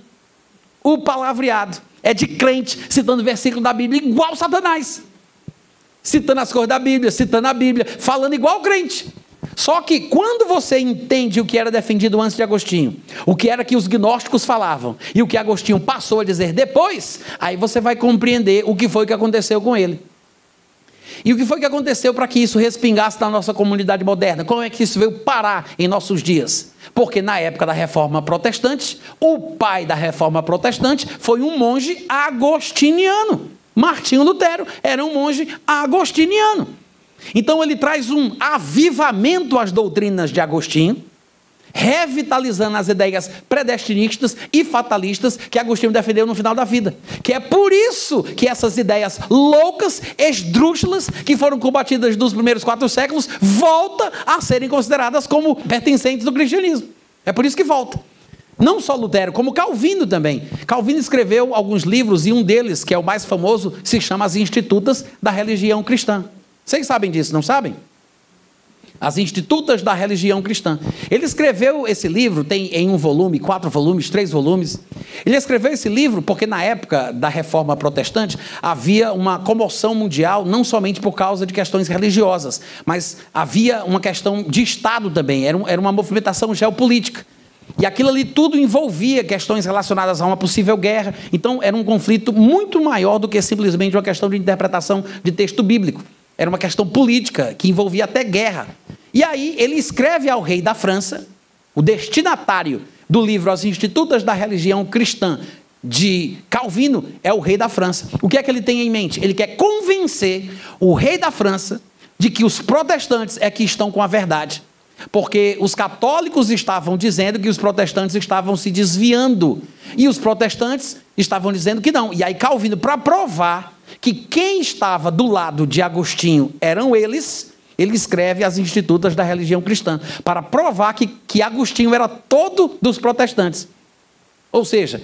O palavreado é de crente, citando versículo da Bíblia igual Satanás. Citando as coisas da Bíblia, citando a Bíblia, falando igual crente. Só que quando você entende o que era defendido antes de Agostinho, o que era que os gnósticos falavam e o que Agostinho passou a dizer depois, aí você vai compreender o que foi que aconteceu com ele. E o que foi que aconteceu para que isso respingasse na nossa comunidade moderna? Como é que isso veio parar em nossos dias? Porque na época da Reforma Protestante, o pai da Reforma Protestante foi um monge agostiniano. Martinho Lutero era um monge agostiniano. Então ele traz um avivamento às doutrinas de Agostinho, revitalizando as ideias predestinistas e fatalistas que Agostinho defendeu no final da vida. Que é por isso que essas ideias loucas, esdrúxulas, que foram combatidas nos primeiros 4 séculos, voltam a serem consideradas como pertencentes do cristianismo. É por isso que volta. Não só Lutero, como Calvino também. Calvino escreveu alguns livros e um deles, que é o mais famoso, se chama As Institutas da Religião Cristã. Vocês sabem disso, não sabem? As Institutas da Religião Cristã. Ele escreveu esse livro, tem em 1 volume, 4 volumes, 3 volumes. Ele escreveu esse livro porque na época da Reforma Protestante havia uma comoção mundial, não somente por causa de questões religiosas, mas havia uma questão de Estado também, era uma movimentação geopolítica. E aquilo ali tudo envolvia questões relacionadas a uma possível guerra. Então era um conflito muito maior do que simplesmente uma questão de interpretação de texto bíblico. Era uma questão política que envolvia até guerra. E aí ele escreve ao rei da França, o destinatário do livro As Institutas da Religião Cristã, de Calvino, é o rei da França. O que é que ele tem em mente? Ele quer convencer o rei da França de que os protestantes é que estão com a verdade. Porque os católicos estavam dizendo que os protestantes estavam se desviando. E os protestantes estavam dizendo que não. E aí Calvino, para provar que quem estava do lado de Agostinho eram eles, ele escreve As Institutas da Religião Cristã, para provar que Agostinho era todo dos protestantes. Ou seja,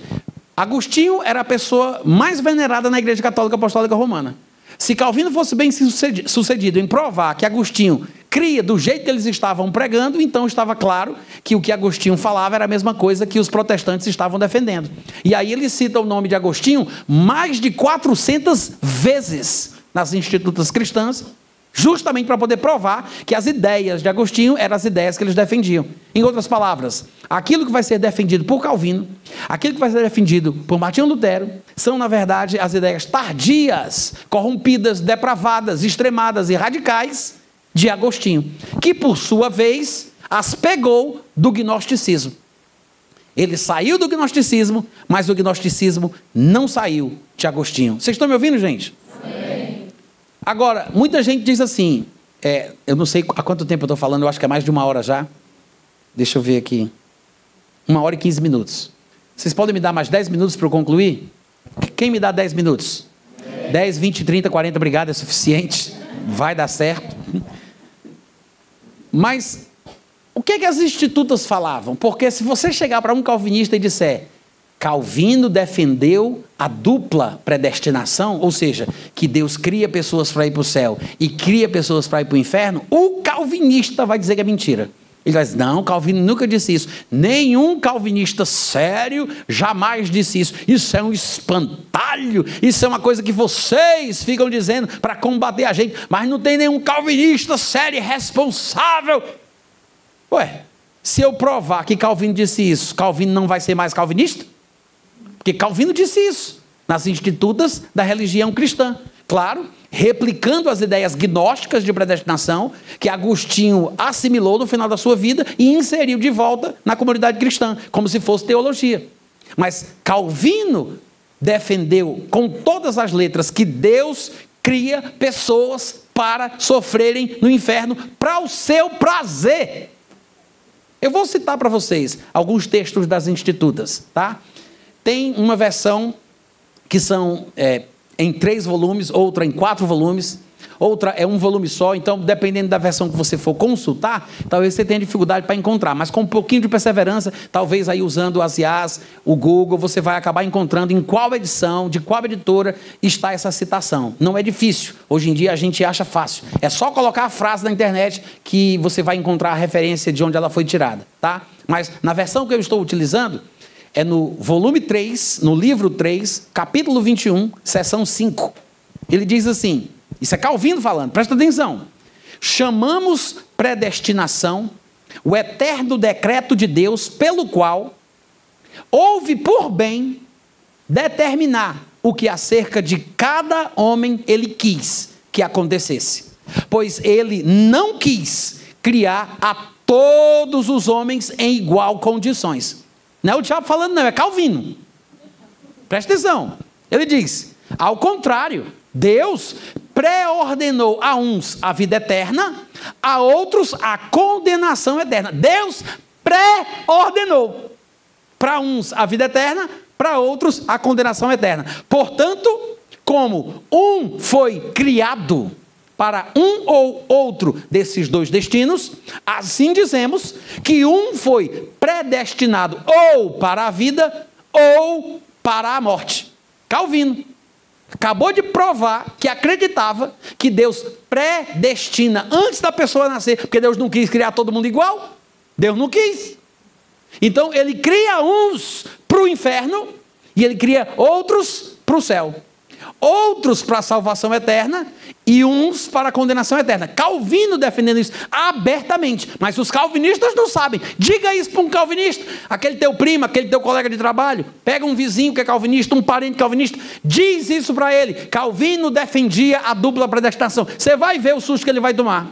Agostinho era a pessoa mais venerada na Igreja Católica Apostólica Romana. Se Calvino fosse bem sucedido em provar que Agostinho cria do jeito que eles estavam pregando, então estava claro que o que Agostinho falava era a mesma coisa que os protestantes estavam defendendo. E aí ele cita o nome de Agostinho mais de 400 vezes nas Institutas Cristãs, justamente para poder provar que as ideias de Agostinho eram as ideias que eles defendiam. Em outras palavras, aquilo que vai ser defendido por Calvino, aquilo que vai ser defendido por Martinho Lutero, são, na verdade, as ideias tardias, corrompidas, depravadas, extremadas e radicais de Agostinho, que, por sua vez, as pegou do gnosticismo. Ele saiu do gnosticismo, mas o gnosticismo não saiu de Agostinho. Vocês estão me ouvindo, gente? Agora, muita gente diz assim, eu não sei há quanto tempo eu estou falando, eu acho que é mais de 1 hora já. Deixa eu ver aqui. 1 hora e 15 minutos. Vocês podem me dar mais 10 minutos para eu concluir? Quem me dá 10 minutos? 10, 20, 30, 40, obrigado, é suficiente. Vai dar certo. Mas, o que é que as institutas falavam? Porque se você chegar para um calvinista e disser Calvino defendeu a dupla predestinação, ou seja, que Deus cria pessoas para ir para o céu e cria pessoas para ir para o inferno. O calvinista vai dizer que é mentira. Ele vai dizer, não, Calvino nunca disse isso. Nenhum calvinista sério jamais disse isso. Isso é um espantalho, isso é uma coisa que vocês ficam dizendo para combater a gente, mas não tem nenhum calvinista sério e responsável. Ué, se eu provar que Calvino disse isso, Calvino não vai ser mais calvinista? Porque Calvino disse isso nas Institutas da religião cristã. Claro, replicando as ideias gnósticas de predestinação que Agostinho assimilou no final da sua vida e inseriu de volta na comunidade cristã, como se fosse teologia. Mas Calvino defendeu com todas as letras que Deus cria pessoas para sofrerem no inferno para o seu prazer. Eu vou citar para vocês alguns textos das Institutas, tá? Tem uma versão que são em 3 volumes, outra em 4 volumes, outra é um volume só, então dependendo da versão que você for consultar, talvez você tenha dificuldade para encontrar, mas com um pouquinho de perseverança, talvez aí usando as IAs, o Google, você vai acabar encontrando em qual edição, de qual editora está essa citação. Não é difícil, hoje em dia a gente acha fácil, é só colocar a frase na internet que você vai encontrar a referência de onde ela foi tirada, tá? Mas na versão que eu estou utilizando, é no volume 3, no livro 3, capítulo 21, seção 5. Ele diz assim, isso é Calvino falando, presta atenção. Chamamos predestinação o eterno decreto de Deus pelo qual houve por bem determinar o que acerca de cada homem ele quis que acontecesse. Pois ele não quis criar a todos os homens em igual condições. Não é o diabo falando, não, é Calvino. Presta atenção. Ele diz, ao contrário, Deus pré-ordenou a uns a vida eterna, a outros a condenação eterna. Deus pré-ordenou para uns a vida eterna, para outros a condenação eterna. Portanto, como um foi criado para um ou outro desses 2 destinos, assim dizemos que um foi predestinado ou para a vida ou para a morte. Calvino acabou de provar que acreditava que Deus predestina antes da pessoa nascer, porque Deus não quis criar todo mundo igual. Deus não quis. Então ele cria uns para o inferno e ele cria outros para o céu. Outros para a salvação eterna e uns para a condenação eterna. Calvino defendendo isso abertamente, mas os calvinistas não sabem. Diga isso para um calvinista, aquele teu primo, aquele teu colega de trabalho, pega um vizinho que é calvinista, um parente calvinista, diz isso para ele. Calvino defendia a dupla predestinação. Você vai ver o susto que ele vai tomar.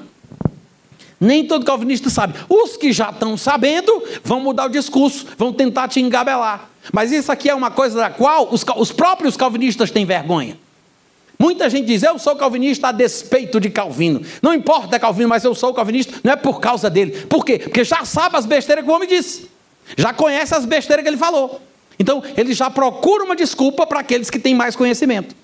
Nem todo calvinista sabe. Os que já estão sabendo vão mudar o discurso, vão tentar te engabelar. Mas isso aqui é uma coisa da qual os próprios calvinistas têm vergonha. Muita gente diz, eu sou calvinista a despeito de Calvino. Não importa Calvino, mas eu sou calvinista, não é por causa dele. Por quê? Porque já sabe as besteiras que o homem disse. Já conhece as besteiras que ele falou. Então, ele já procura uma desculpa para aqueles que têm mais conhecimento.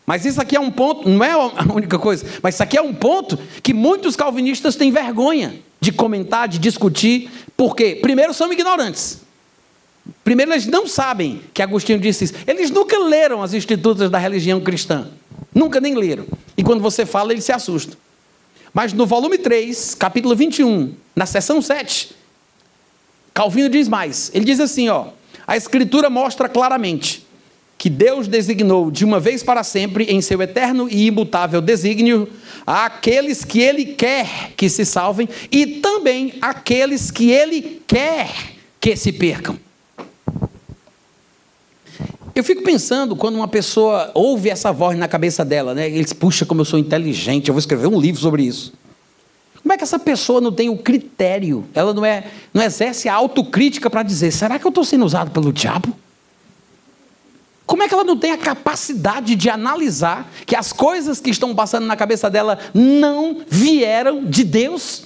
Mas isso aqui é um ponto, não é a única coisa, mas isso aqui é um ponto que muitos calvinistas têm vergonha de comentar, de discutir. Por quê? Primeiro, são ignorantes. Primeiro, eles não sabem que Agostinho disse isso. Eles nunca leram as Institutas da religião cristã. Nunca nem leram. E quando você fala, eles se assustam. Mas no volume 3, capítulo 21, na seção 7, Calvino diz mais. Ele diz assim, ó, a Escritura mostra claramente que Deus designou de uma vez para sempre, em seu eterno e imutável desígnio, aqueles que Ele quer que se salvem e também aqueles que Ele quer que se percam. Eu fico pensando, quando uma pessoa ouve essa voz na cabeça dela, né? Ele diz, puxa, como eu sou inteligente, eu vou escrever um livro sobre isso. Como é que essa pessoa não tem o critério? Ela não exerce a autocrítica para dizer, será que eu estou sendo usado pelo diabo? Como é que ela não tem a capacidade de analisar que as coisas que estão passando na cabeça dela não vieram de Deus?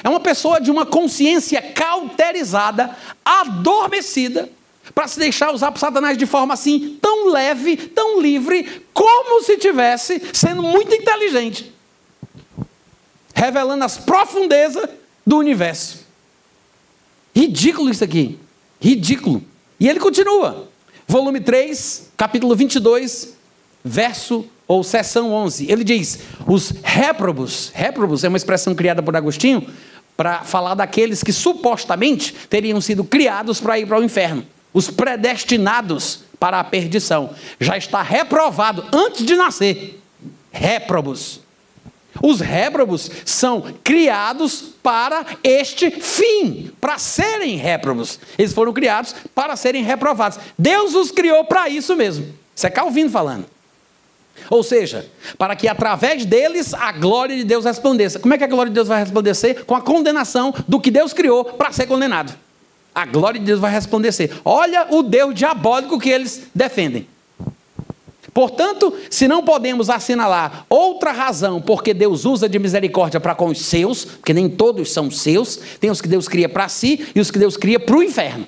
É uma pessoa de uma consciência cauterizada, adormecida, para se deixar usar por Satanás de forma assim, tão leve, tão livre, como se estivesse sendo muito inteligente, revelando as profundezas do universo. Ridículo isso aqui, ridículo. E ele continua. Volume 3, capítulo 22, verso ou seção 11. Ele diz, os réprobos é uma expressão criada por Agostinho para falar daqueles que supostamente teriam sido criados para ir para o inferno. Os predestinados para a perdição. Já está reprovado antes de nascer. Réprobos. Os réprobos são criados para este fim, para serem réprobos. Eles foram criados para serem reprovados. Deus os criou para isso mesmo. Isso é Calvino falando. Ou seja, para que através deles a glória de Deus resplandeça. Como é que a glória de Deus vai resplandecer? Com a condenação do que Deus criou para ser condenado. A glória de Deus vai resplandecer. Olha o Deus diabólico que eles defendem. Portanto, se não podemos assinalar outra razão porque Deus usa de misericórdia para com os seus, porque nem todos são seus, tem os que Deus cria para si e os que Deus cria para o inferno.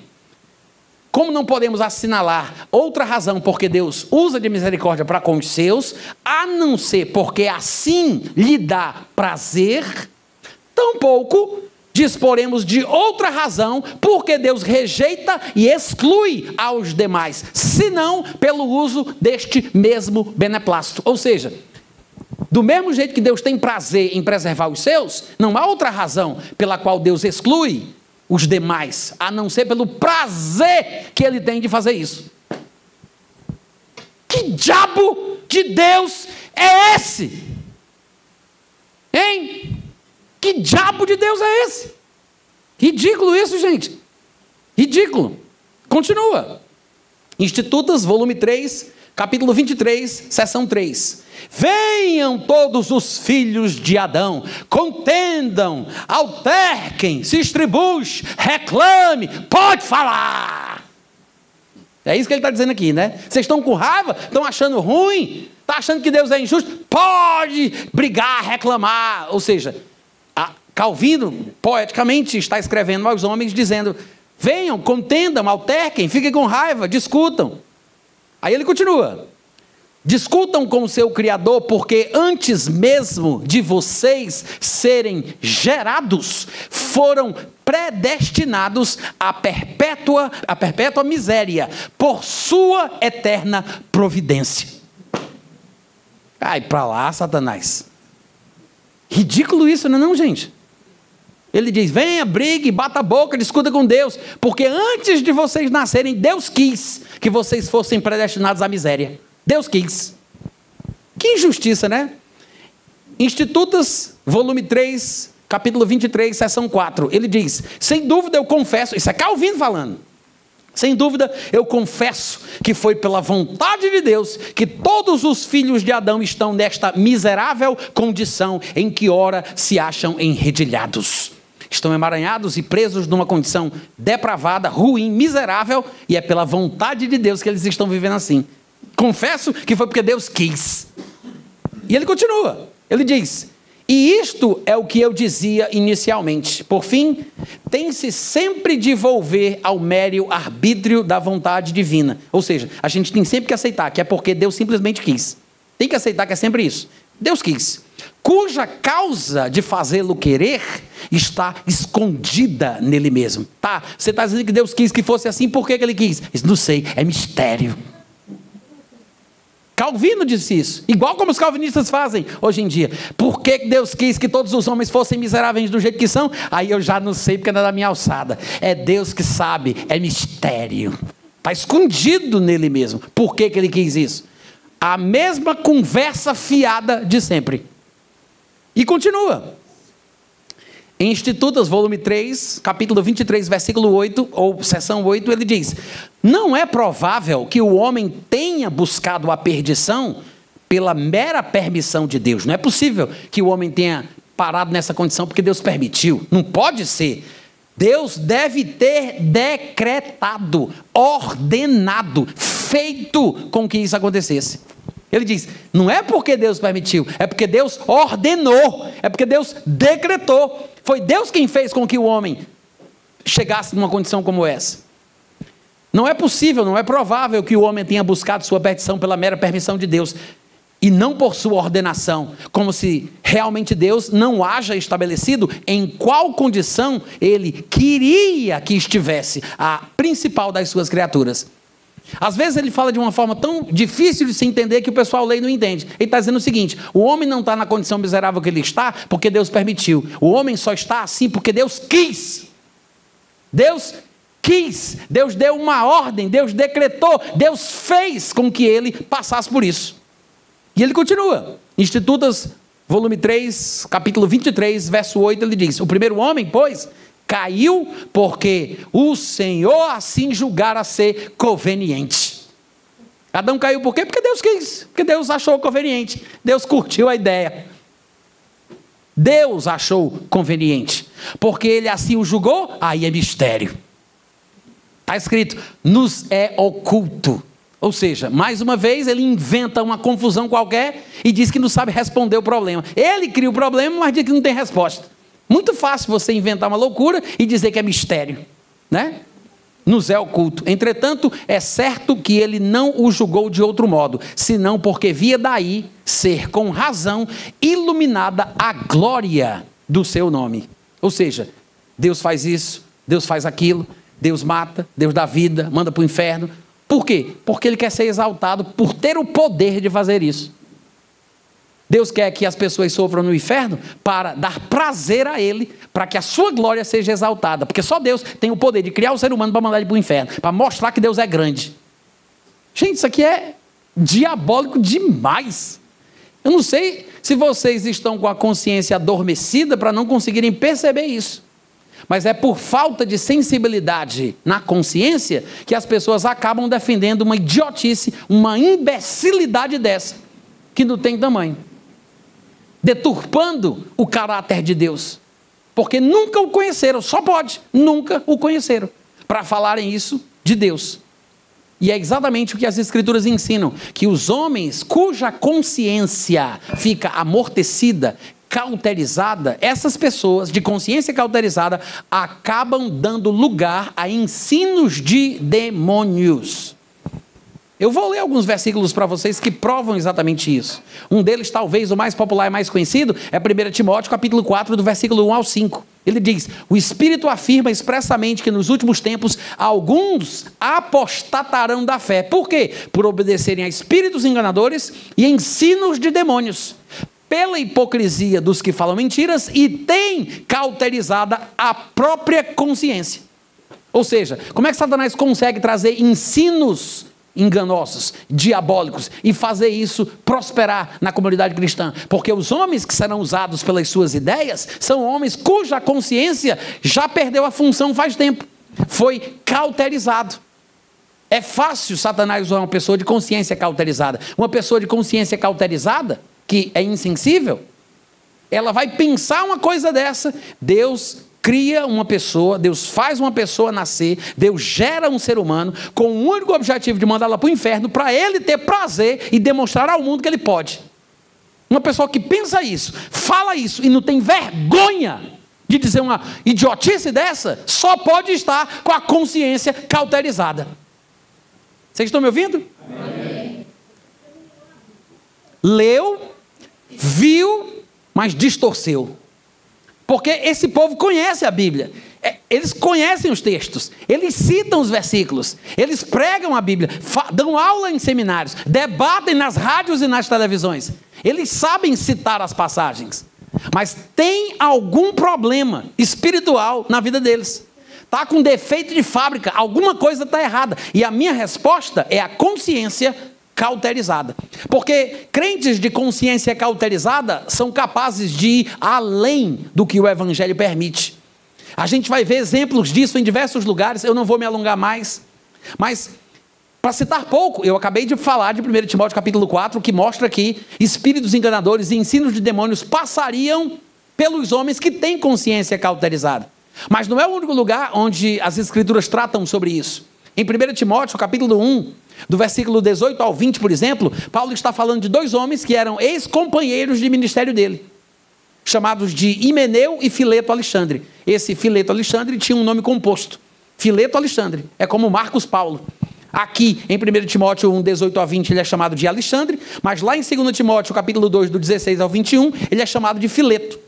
Como não podemos assinalar outra razão porque Deus usa de misericórdia para com os seus, a não ser porque assim lhe dá prazer, tampouco disporemos de outra razão porque Deus rejeita e exclui aos demais, senão pelo uso deste mesmo beneplácito. Ou seja, do mesmo jeito que Deus tem prazer em preservar os seus, não há outra razão pela qual Deus exclui os demais, a não ser pelo prazer que ele tem de fazer isso. Que diabo de Deus é esse? Hein? Que diabo de Deus é esse? Ridículo isso, gente. Ridículo. Continua. Institutas, volume 3, capítulo 23, seção 3. Venham todos os filhos de Adão, contendam, alterquem, se estribuche, reclame, pode falar. É isso que ele está dizendo aqui, né? Vocês estão com raiva? Estão achando ruim? Estão achando que Deus é injusto? Pode brigar, reclamar. Ou seja, Calvino, poeticamente, está escrevendo aos homens, dizendo, venham, contendam, alterquem, fiquem com raiva, discutam. Aí ele continua. Discutam com o seu Criador, porque antes mesmo de vocês serem gerados, foram predestinados à perpétua miséria, por sua eterna providência. Ai, para lá, Satanás. Ridículo isso, não é não, gente? Ele diz, venha, brigue, bata a boca, discuta com Deus, porque antes de vocês nascerem, Deus quis que vocês fossem predestinados à miséria. Deus quis. Que injustiça, né? Institutas, volume 3, capítulo 23, seção 4. Ele diz, sem dúvida eu confesso, isso é Calvino falando, sem dúvida eu confesso que foi pela vontade de Deus que todos os filhos de Adão estão nesta miserável condição em que ora se acham enredilhados. Estão emaranhados e presos numa condição depravada, ruim, miserável, e é pela vontade de Deus que eles estão vivendo assim. Confesso que foi porque Deus quis. E ele continua. Ele diz, e isto é o que eu dizia inicialmente. Por fim, tem-se sempre de volver ao mero arbítrio da vontade divina. Ou seja, a gente tem sempre que aceitar que é porque Deus simplesmente quis. Tem que aceitar que é sempre isso. Deus quis. Cuja causa de fazê-lo querer está escondida nele mesmo. Tá, você está dizendo que Deus quis que fosse assim, por que ele quis? Não sei, é mistério. Calvino disse isso, igual como os calvinistas fazem hoje em dia. Por que Deus quis que todos os homens fossem miseráveis do jeito que são? Aí eu já não sei, porque não é da minha alçada. É Deus que sabe, é mistério. Está escondido nele mesmo. Por que ele quis isso? A mesma conversa fiada de sempre. E continua. Em Institutas, volume 3, capítulo 23, versículo 8, ou seção 8, ele diz, não é provável que o homem tenha buscado a perdição pela mera permissão de Deus. Não é possível que o homem tenha parado nessa condição porque Deus permitiu. Não pode ser. Deus deve ter decretado, ordenado, feito com que isso acontecesse. Ele diz, não é porque Deus permitiu, é porque Deus ordenou, é porque Deus decretou. Foi Deus quem fez com que o homem chegasse numa condição como essa. Não é possível, não é provável que o homem tenha buscado sua perdição pela mera permissão de Deus. e não por sua ordenação, como se realmente Deus não haja estabelecido em qual condição ele queria que estivesse a principal das suas criaturas. Às vezes ele fala de uma forma tão difícil de se entender que o pessoal lê e não entende. Ele está dizendo o seguinte: o homem não está na condição miserável que ele está porque Deus permitiu. O homem só está assim porque Deus quis. Deus quis, Deus deu uma ordem, Deus decretou, Deus fez com que ele passasse por isso. E ele continua. Institutas, volume 3, capítulo 23, verso 8, ele diz: o primeiro homem, pois, caiu porque o Senhor assim julgara ser conveniente. Adão caiu por quê? Porque Deus quis, porque Deus achou conveniente, Deus curtiu a ideia. Deus achou conveniente, porque ele assim o julgou, aí é mistério. Está escrito, nos é oculto. Ou seja, mais uma vez ele inventa uma confusão qualquer e diz que não sabe responder o problema. Ele cria o problema, mas diz que não tem resposta. Muito fácil você inventar uma loucura e dizer que é mistério, né? Nos é oculto. Entretanto, é certo que ele não o julgou de outro modo, senão porque via daí ser com razão iluminada a glória do seu nome. Ou seja, Deus faz isso, Deus faz aquilo, Deus mata, Deus dá vida, manda para o inferno. Por quê? Porque ele quer ser exaltado por ter o poder de fazer isso. Deus quer que as pessoas sofram no inferno para dar prazer a ele, para que a sua glória seja exaltada. Porque só Deus tem o poder de criar o ser humano para mandar ele para o inferno, para mostrar que Deus é grande. Gente, isso aqui é diabólico demais. Eu não sei se vocês estão com a consciência adormecida para não conseguirem perceber isso. Mas é por falta de sensibilidade na consciência que as pessoas acabam defendendo uma idiotice, uma imbecilidade dessa, que não tem tamanho. Deturpando o caráter de Deus. Porque nunca o conheceram, só pode, nunca o conheceram, para falarem isso de Deus. E é exatamente o que as Escrituras ensinam, que os homens cuja consciência fica amortecida, cauterizada, essas pessoas de consciência cauterizada acabam dando lugar a ensinos de demônios. Eu vou ler alguns versículos para vocês que provam exatamente isso. Um deles, talvez o mais popular e mais conhecido, é 1 Timóteo, capítulo 4, do versículo 1 ao 5. Ele diz: o Espírito afirma expressamente que nos últimos tempos alguns apostatarão da fé. Por quê? Por obedecerem a espíritos enganadores e ensinos de demônios, pela hipocrisia dos que falam mentiras e têm cauterizada a própria consciência. Ou seja, como é que Satanás consegue trazer ensinos enganosos, diabólicos, e fazer isso prosperar na comunidade cristã? Porque os homens que serão usados pelas suas ideias são homens cuja consciência já perdeu a função faz tempo, foi cauterizado. É fácil Satanás usar uma pessoa de consciência cauterizada. Uma pessoa de consciência cauterizada, que é insensível, ela vai pensar uma coisa dessa. Deus cria uma pessoa, Deus faz uma pessoa nascer, Deus gera um ser humano com o único objetivo de mandá-la para o inferno, para ele ter prazer e demonstrar ao mundo que ele pode. Uma pessoa que pensa isso, fala isso e não tem vergonha de dizer uma idiotice dessa, só pode estar com a consciência cauterizada. Vocês estão me ouvindo? Amém. Leu, viu, mas distorceu. Porque esse povo conhece a Bíblia, eles conhecem os textos, eles citam os versículos, eles pregam a Bíblia, dão aula em seminários, debatem nas rádios e nas televisões, eles sabem citar as passagens, mas tem algum problema espiritual na vida deles, está com defeito de fábrica, alguma coisa está errada, e a minha resposta é a consciência cauterizada. Porque crentes de consciência cauterizada são capazes de ir além do que o Evangelho permite. A gente vai ver exemplos disso em diversos lugares, eu não vou me alongar mais, mas para citar pouco, eu acabei de falar de 1 Timóteo capítulo 4, que mostra que espíritos enganadores e ensinos de demônios passariam pelos homens que têm consciência cauterizada. Mas não é o único lugar onde as Escrituras tratam sobre isso. Em 1 Timóteo capítulo 1, do versículo 18 ao 20, por exemplo, Paulo está falando de dois homens que eram ex-companheiros de ministério dele, chamados de Himeneu e Fileto Alexandre. Esse Fileto Alexandre tinha um nome composto. Fileto Alexandre é como Marcos Paulo. Aqui, em 1 Timóteo 1, 18 a 20, ele é chamado de Alexandre, mas lá em 2 Timóteo, capítulo 2, do 16 ao 21, ele é chamado de Fileto.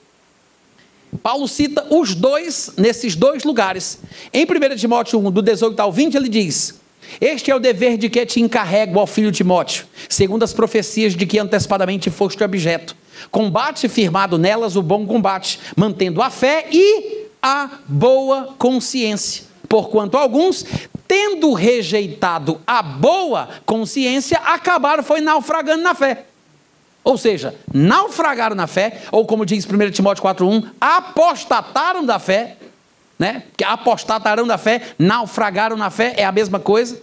Paulo cita os dois nesses dois lugares. Em 1 Timóteo 1, do 18 ao 20, ele diz: este é o dever de que te encarrego, ó filho Timóteo, segundo as profecias de que antecipadamente foste objeto. Combate firmado nelas o bom combate, mantendo a fé e a boa consciência. Porquanto alguns, tendo rejeitado a boa consciência, acabaram foi naufragando na fé. Ou seja, naufragaram na fé, ou como diz 1 Timóteo 4:1, apostataram da fé, né? Que apostatarão da fé, naufragaram na fé, é a mesma coisa.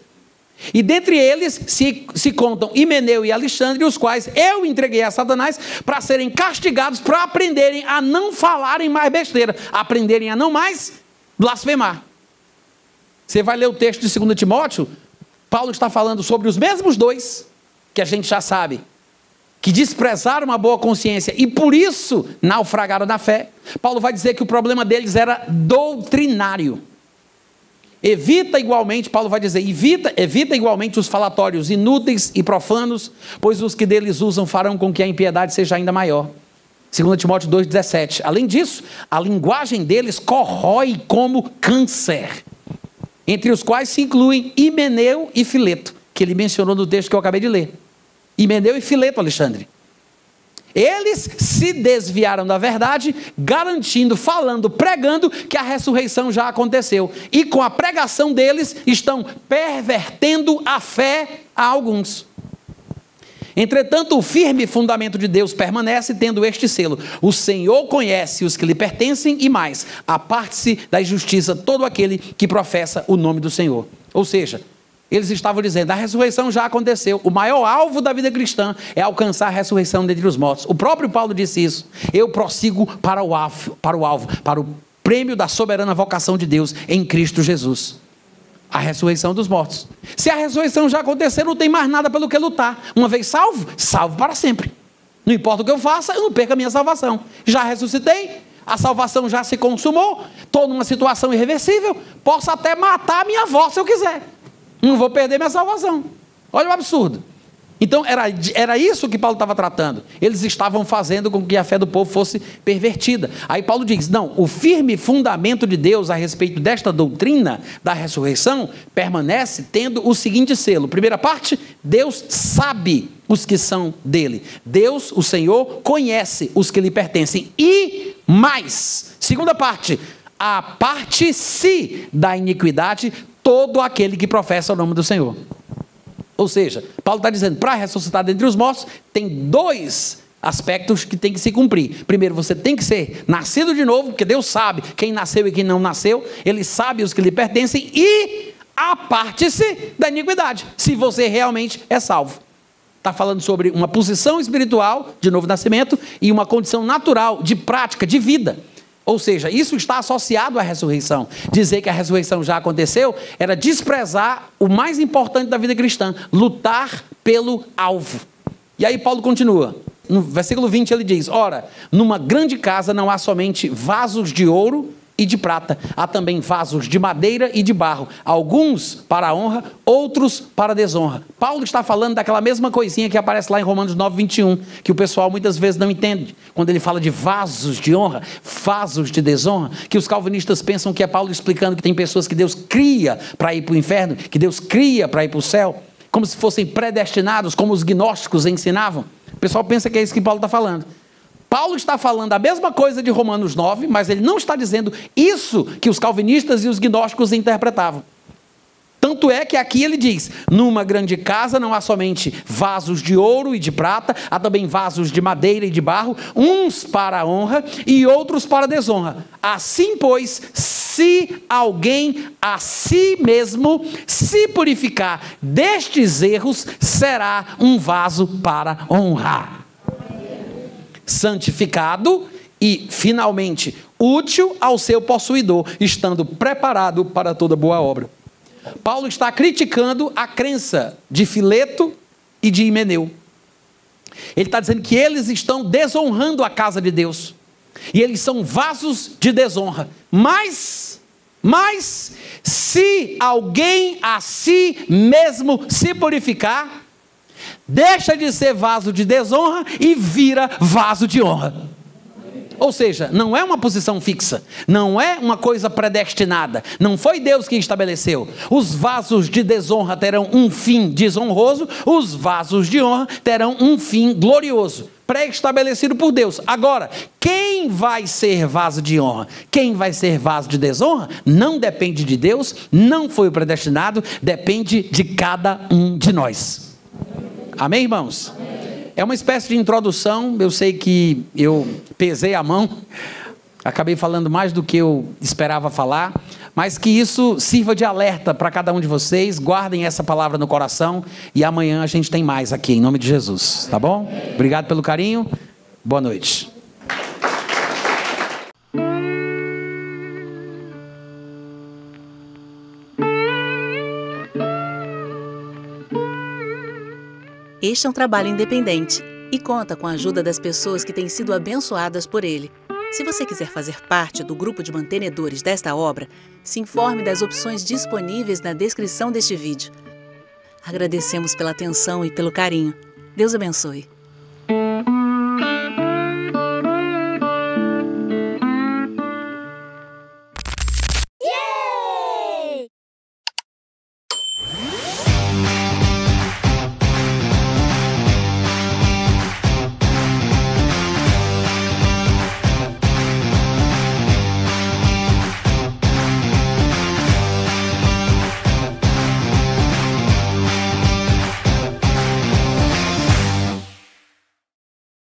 E dentre eles se contam Himeneu e Alexandre, os quais eu entreguei a Satanás para serem castigados, para aprenderem a não falarem mais besteira, aprenderem a não mais blasfemar. Você vai ler o texto de 2 Timóteo, Paulo está falando sobre os mesmos dois, que a gente já sabe, que desprezaram a boa consciência e por isso naufragaram na fé. Paulo vai dizer que o problema deles era doutrinário. Evita igualmente, Paulo vai dizer, evita igualmente os falatórios inúteis e profanos, pois os que deles usam farão com que a impiedade seja ainda maior. 2 Timóteo 2,17. Além disso, a linguagem deles corrói como câncer, entre os quais se incluem Himeneu e Fileto, que ele mencionou no texto que eu acabei de ler. Himeneu e Fileto, Alexandre. Eles se desviaram da verdade, garantindo, falando, pregando que a ressurreição já aconteceu. E com a pregação deles, estão pervertendo a fé a alguns. Entretanto, o firme fundamento de Deus permanece, tendo este selo: o Senhor conhece os que lhe pertencem e mais, aparte-se da injustiça todo aquele que professa o nome do Senhor. Ou seja, eles estavam dizendo, a ressurreição já aconteceu. O maior alvo da vida cristã é alcançar a ressurreição dentre os mortos. O próprio Paulo disse isso. Eu prossigo para o alvo, para o prêmio da soberana vocação de Deus em Cristo Jesus. A ressurreição dos mortos. Se a ressurreição já aconteceu, não tem mais nada pelo que lutar. Uma vez salvo, salvo para sempre. Não importa o que eu faça, eu não perco a minha salvação. Já ressuscitei, a salvação já se consumou, estou numa situação irreversível, posso até matar a minha avó se eu quiser. Não vou perder minha salvação. Olha o absurdo. Então, era isso que Paulo estava tratando. Eles estavam fazendo com que a fé do povo fosse pervertida. Aí Paulo diz, não, o firme fundamento de Deus a respeito desta doutrina da ressurreição permanece tendo o seguinte selo. Primeira parte, Deus sabe os que são dele. Deus, o Senhor, conhece os que lhe pertencem. E mais, segunda parte, aparte-se da iniquidade todo aquele que professa o nome do Senhor. Ou seja, Paulo está dizendo, para ressuscitar dentre os mortos, tem dois aspectos que tem que se cumprir. Primeiro, você tem que ser nascido de novo, porque Deus sabe quem nasceu e quem não nasceu, Ele sabe os que lhe pertencem, e aparte-se da iniquidade, se você realmente é salvo. Está falando sobre uma posição espiritual de novo nascimento e uma condição natural de prática, de vida. Ou seja, isso está associado à ressurreição. Dizer que a ressurreição já aconteceu era desprezar o mais importante da vida cristã, lutar pelo alvo. E aí Paulo continua, no versículo 20 ele diz, ora, numa grande casa não há somente vasos de ouro e de prata, há também vasos de madeira e de barro, alguns para a honra, outros para a desonra. Paulo está falando daquela mesma coisinha que aparece lá em Romanos 9:21, que o pessoal muitas vezes não entende, quando ele fala de vasos de honra, vasos de desonra, que os calvinistas pensam que é Paulo explicando que tem pessoas que Deus cria para ir para o inferno, que Deus cria para ir para o céu, como se fossem predestinados, como os gnósticos ensinavam. O pessoal pensa que é isso que Paulo está falando. Paulo está falando a mesma coisa de Romanos 9, mas ele não está dizendo isso que os calvinistas e os gnósticos interpretavam. Tanto é que aqui ele diz, numa grande casa não há somente vasos de ouro e de prata, há também vasos de madeira e de barro, uns para a honra e outros para a desonra. Assim, pois, se alguém a si mesmo se purificar destes erros, será um vaso para honrar, santificado e, finalmente, útil ao seu possuidor, estando preparado para toda boa obra. Paulo está criticando a crença de Fileto e de Himeneu. Ele está dizendo que eles estão desonrando a casa de Deus. E eles são vasos de desonra. Mas Mas se alguém a si mesmo se purificar, deixa de ser vaso de desonra e vira vaso de honra. Ou seja, não é uma posição fixa, não é uma coisa predestinada, não foi Deus quem estabeleceu. Os vasos de desonra terão um fim desonroso, os vasos de honra terão um fim glorioso, pré-estabelecido por Deus. Agora, quem vai ser vaso de honra, quem vai ser vaso de desonra, não depende de Deus, não foi o predestinado, depende de cada um de nós. Amém, irmãos? Amém. É uma espécie de introdução. Eu sei que eu pesei a mão, acabei falando mais do que eu esperava falar, mas que isso sirva de alerta para cada um de vocês. Guardem essa palavra no coração e amanhã a gente tem mais aqui, em nome de Jesus, tá bom? Obrigado pelo carinho, boa noite. Este é um trabalho independente e conta com a ajuda das pessoas que têm sido abençoadas por ele. Se você quiser fazer parte do grupo de mantenedores desta obra, se informe das opções disponíveis na descrição deste vídeo. Agradecemos pela atenção e pelo carinho. Deus abençoe.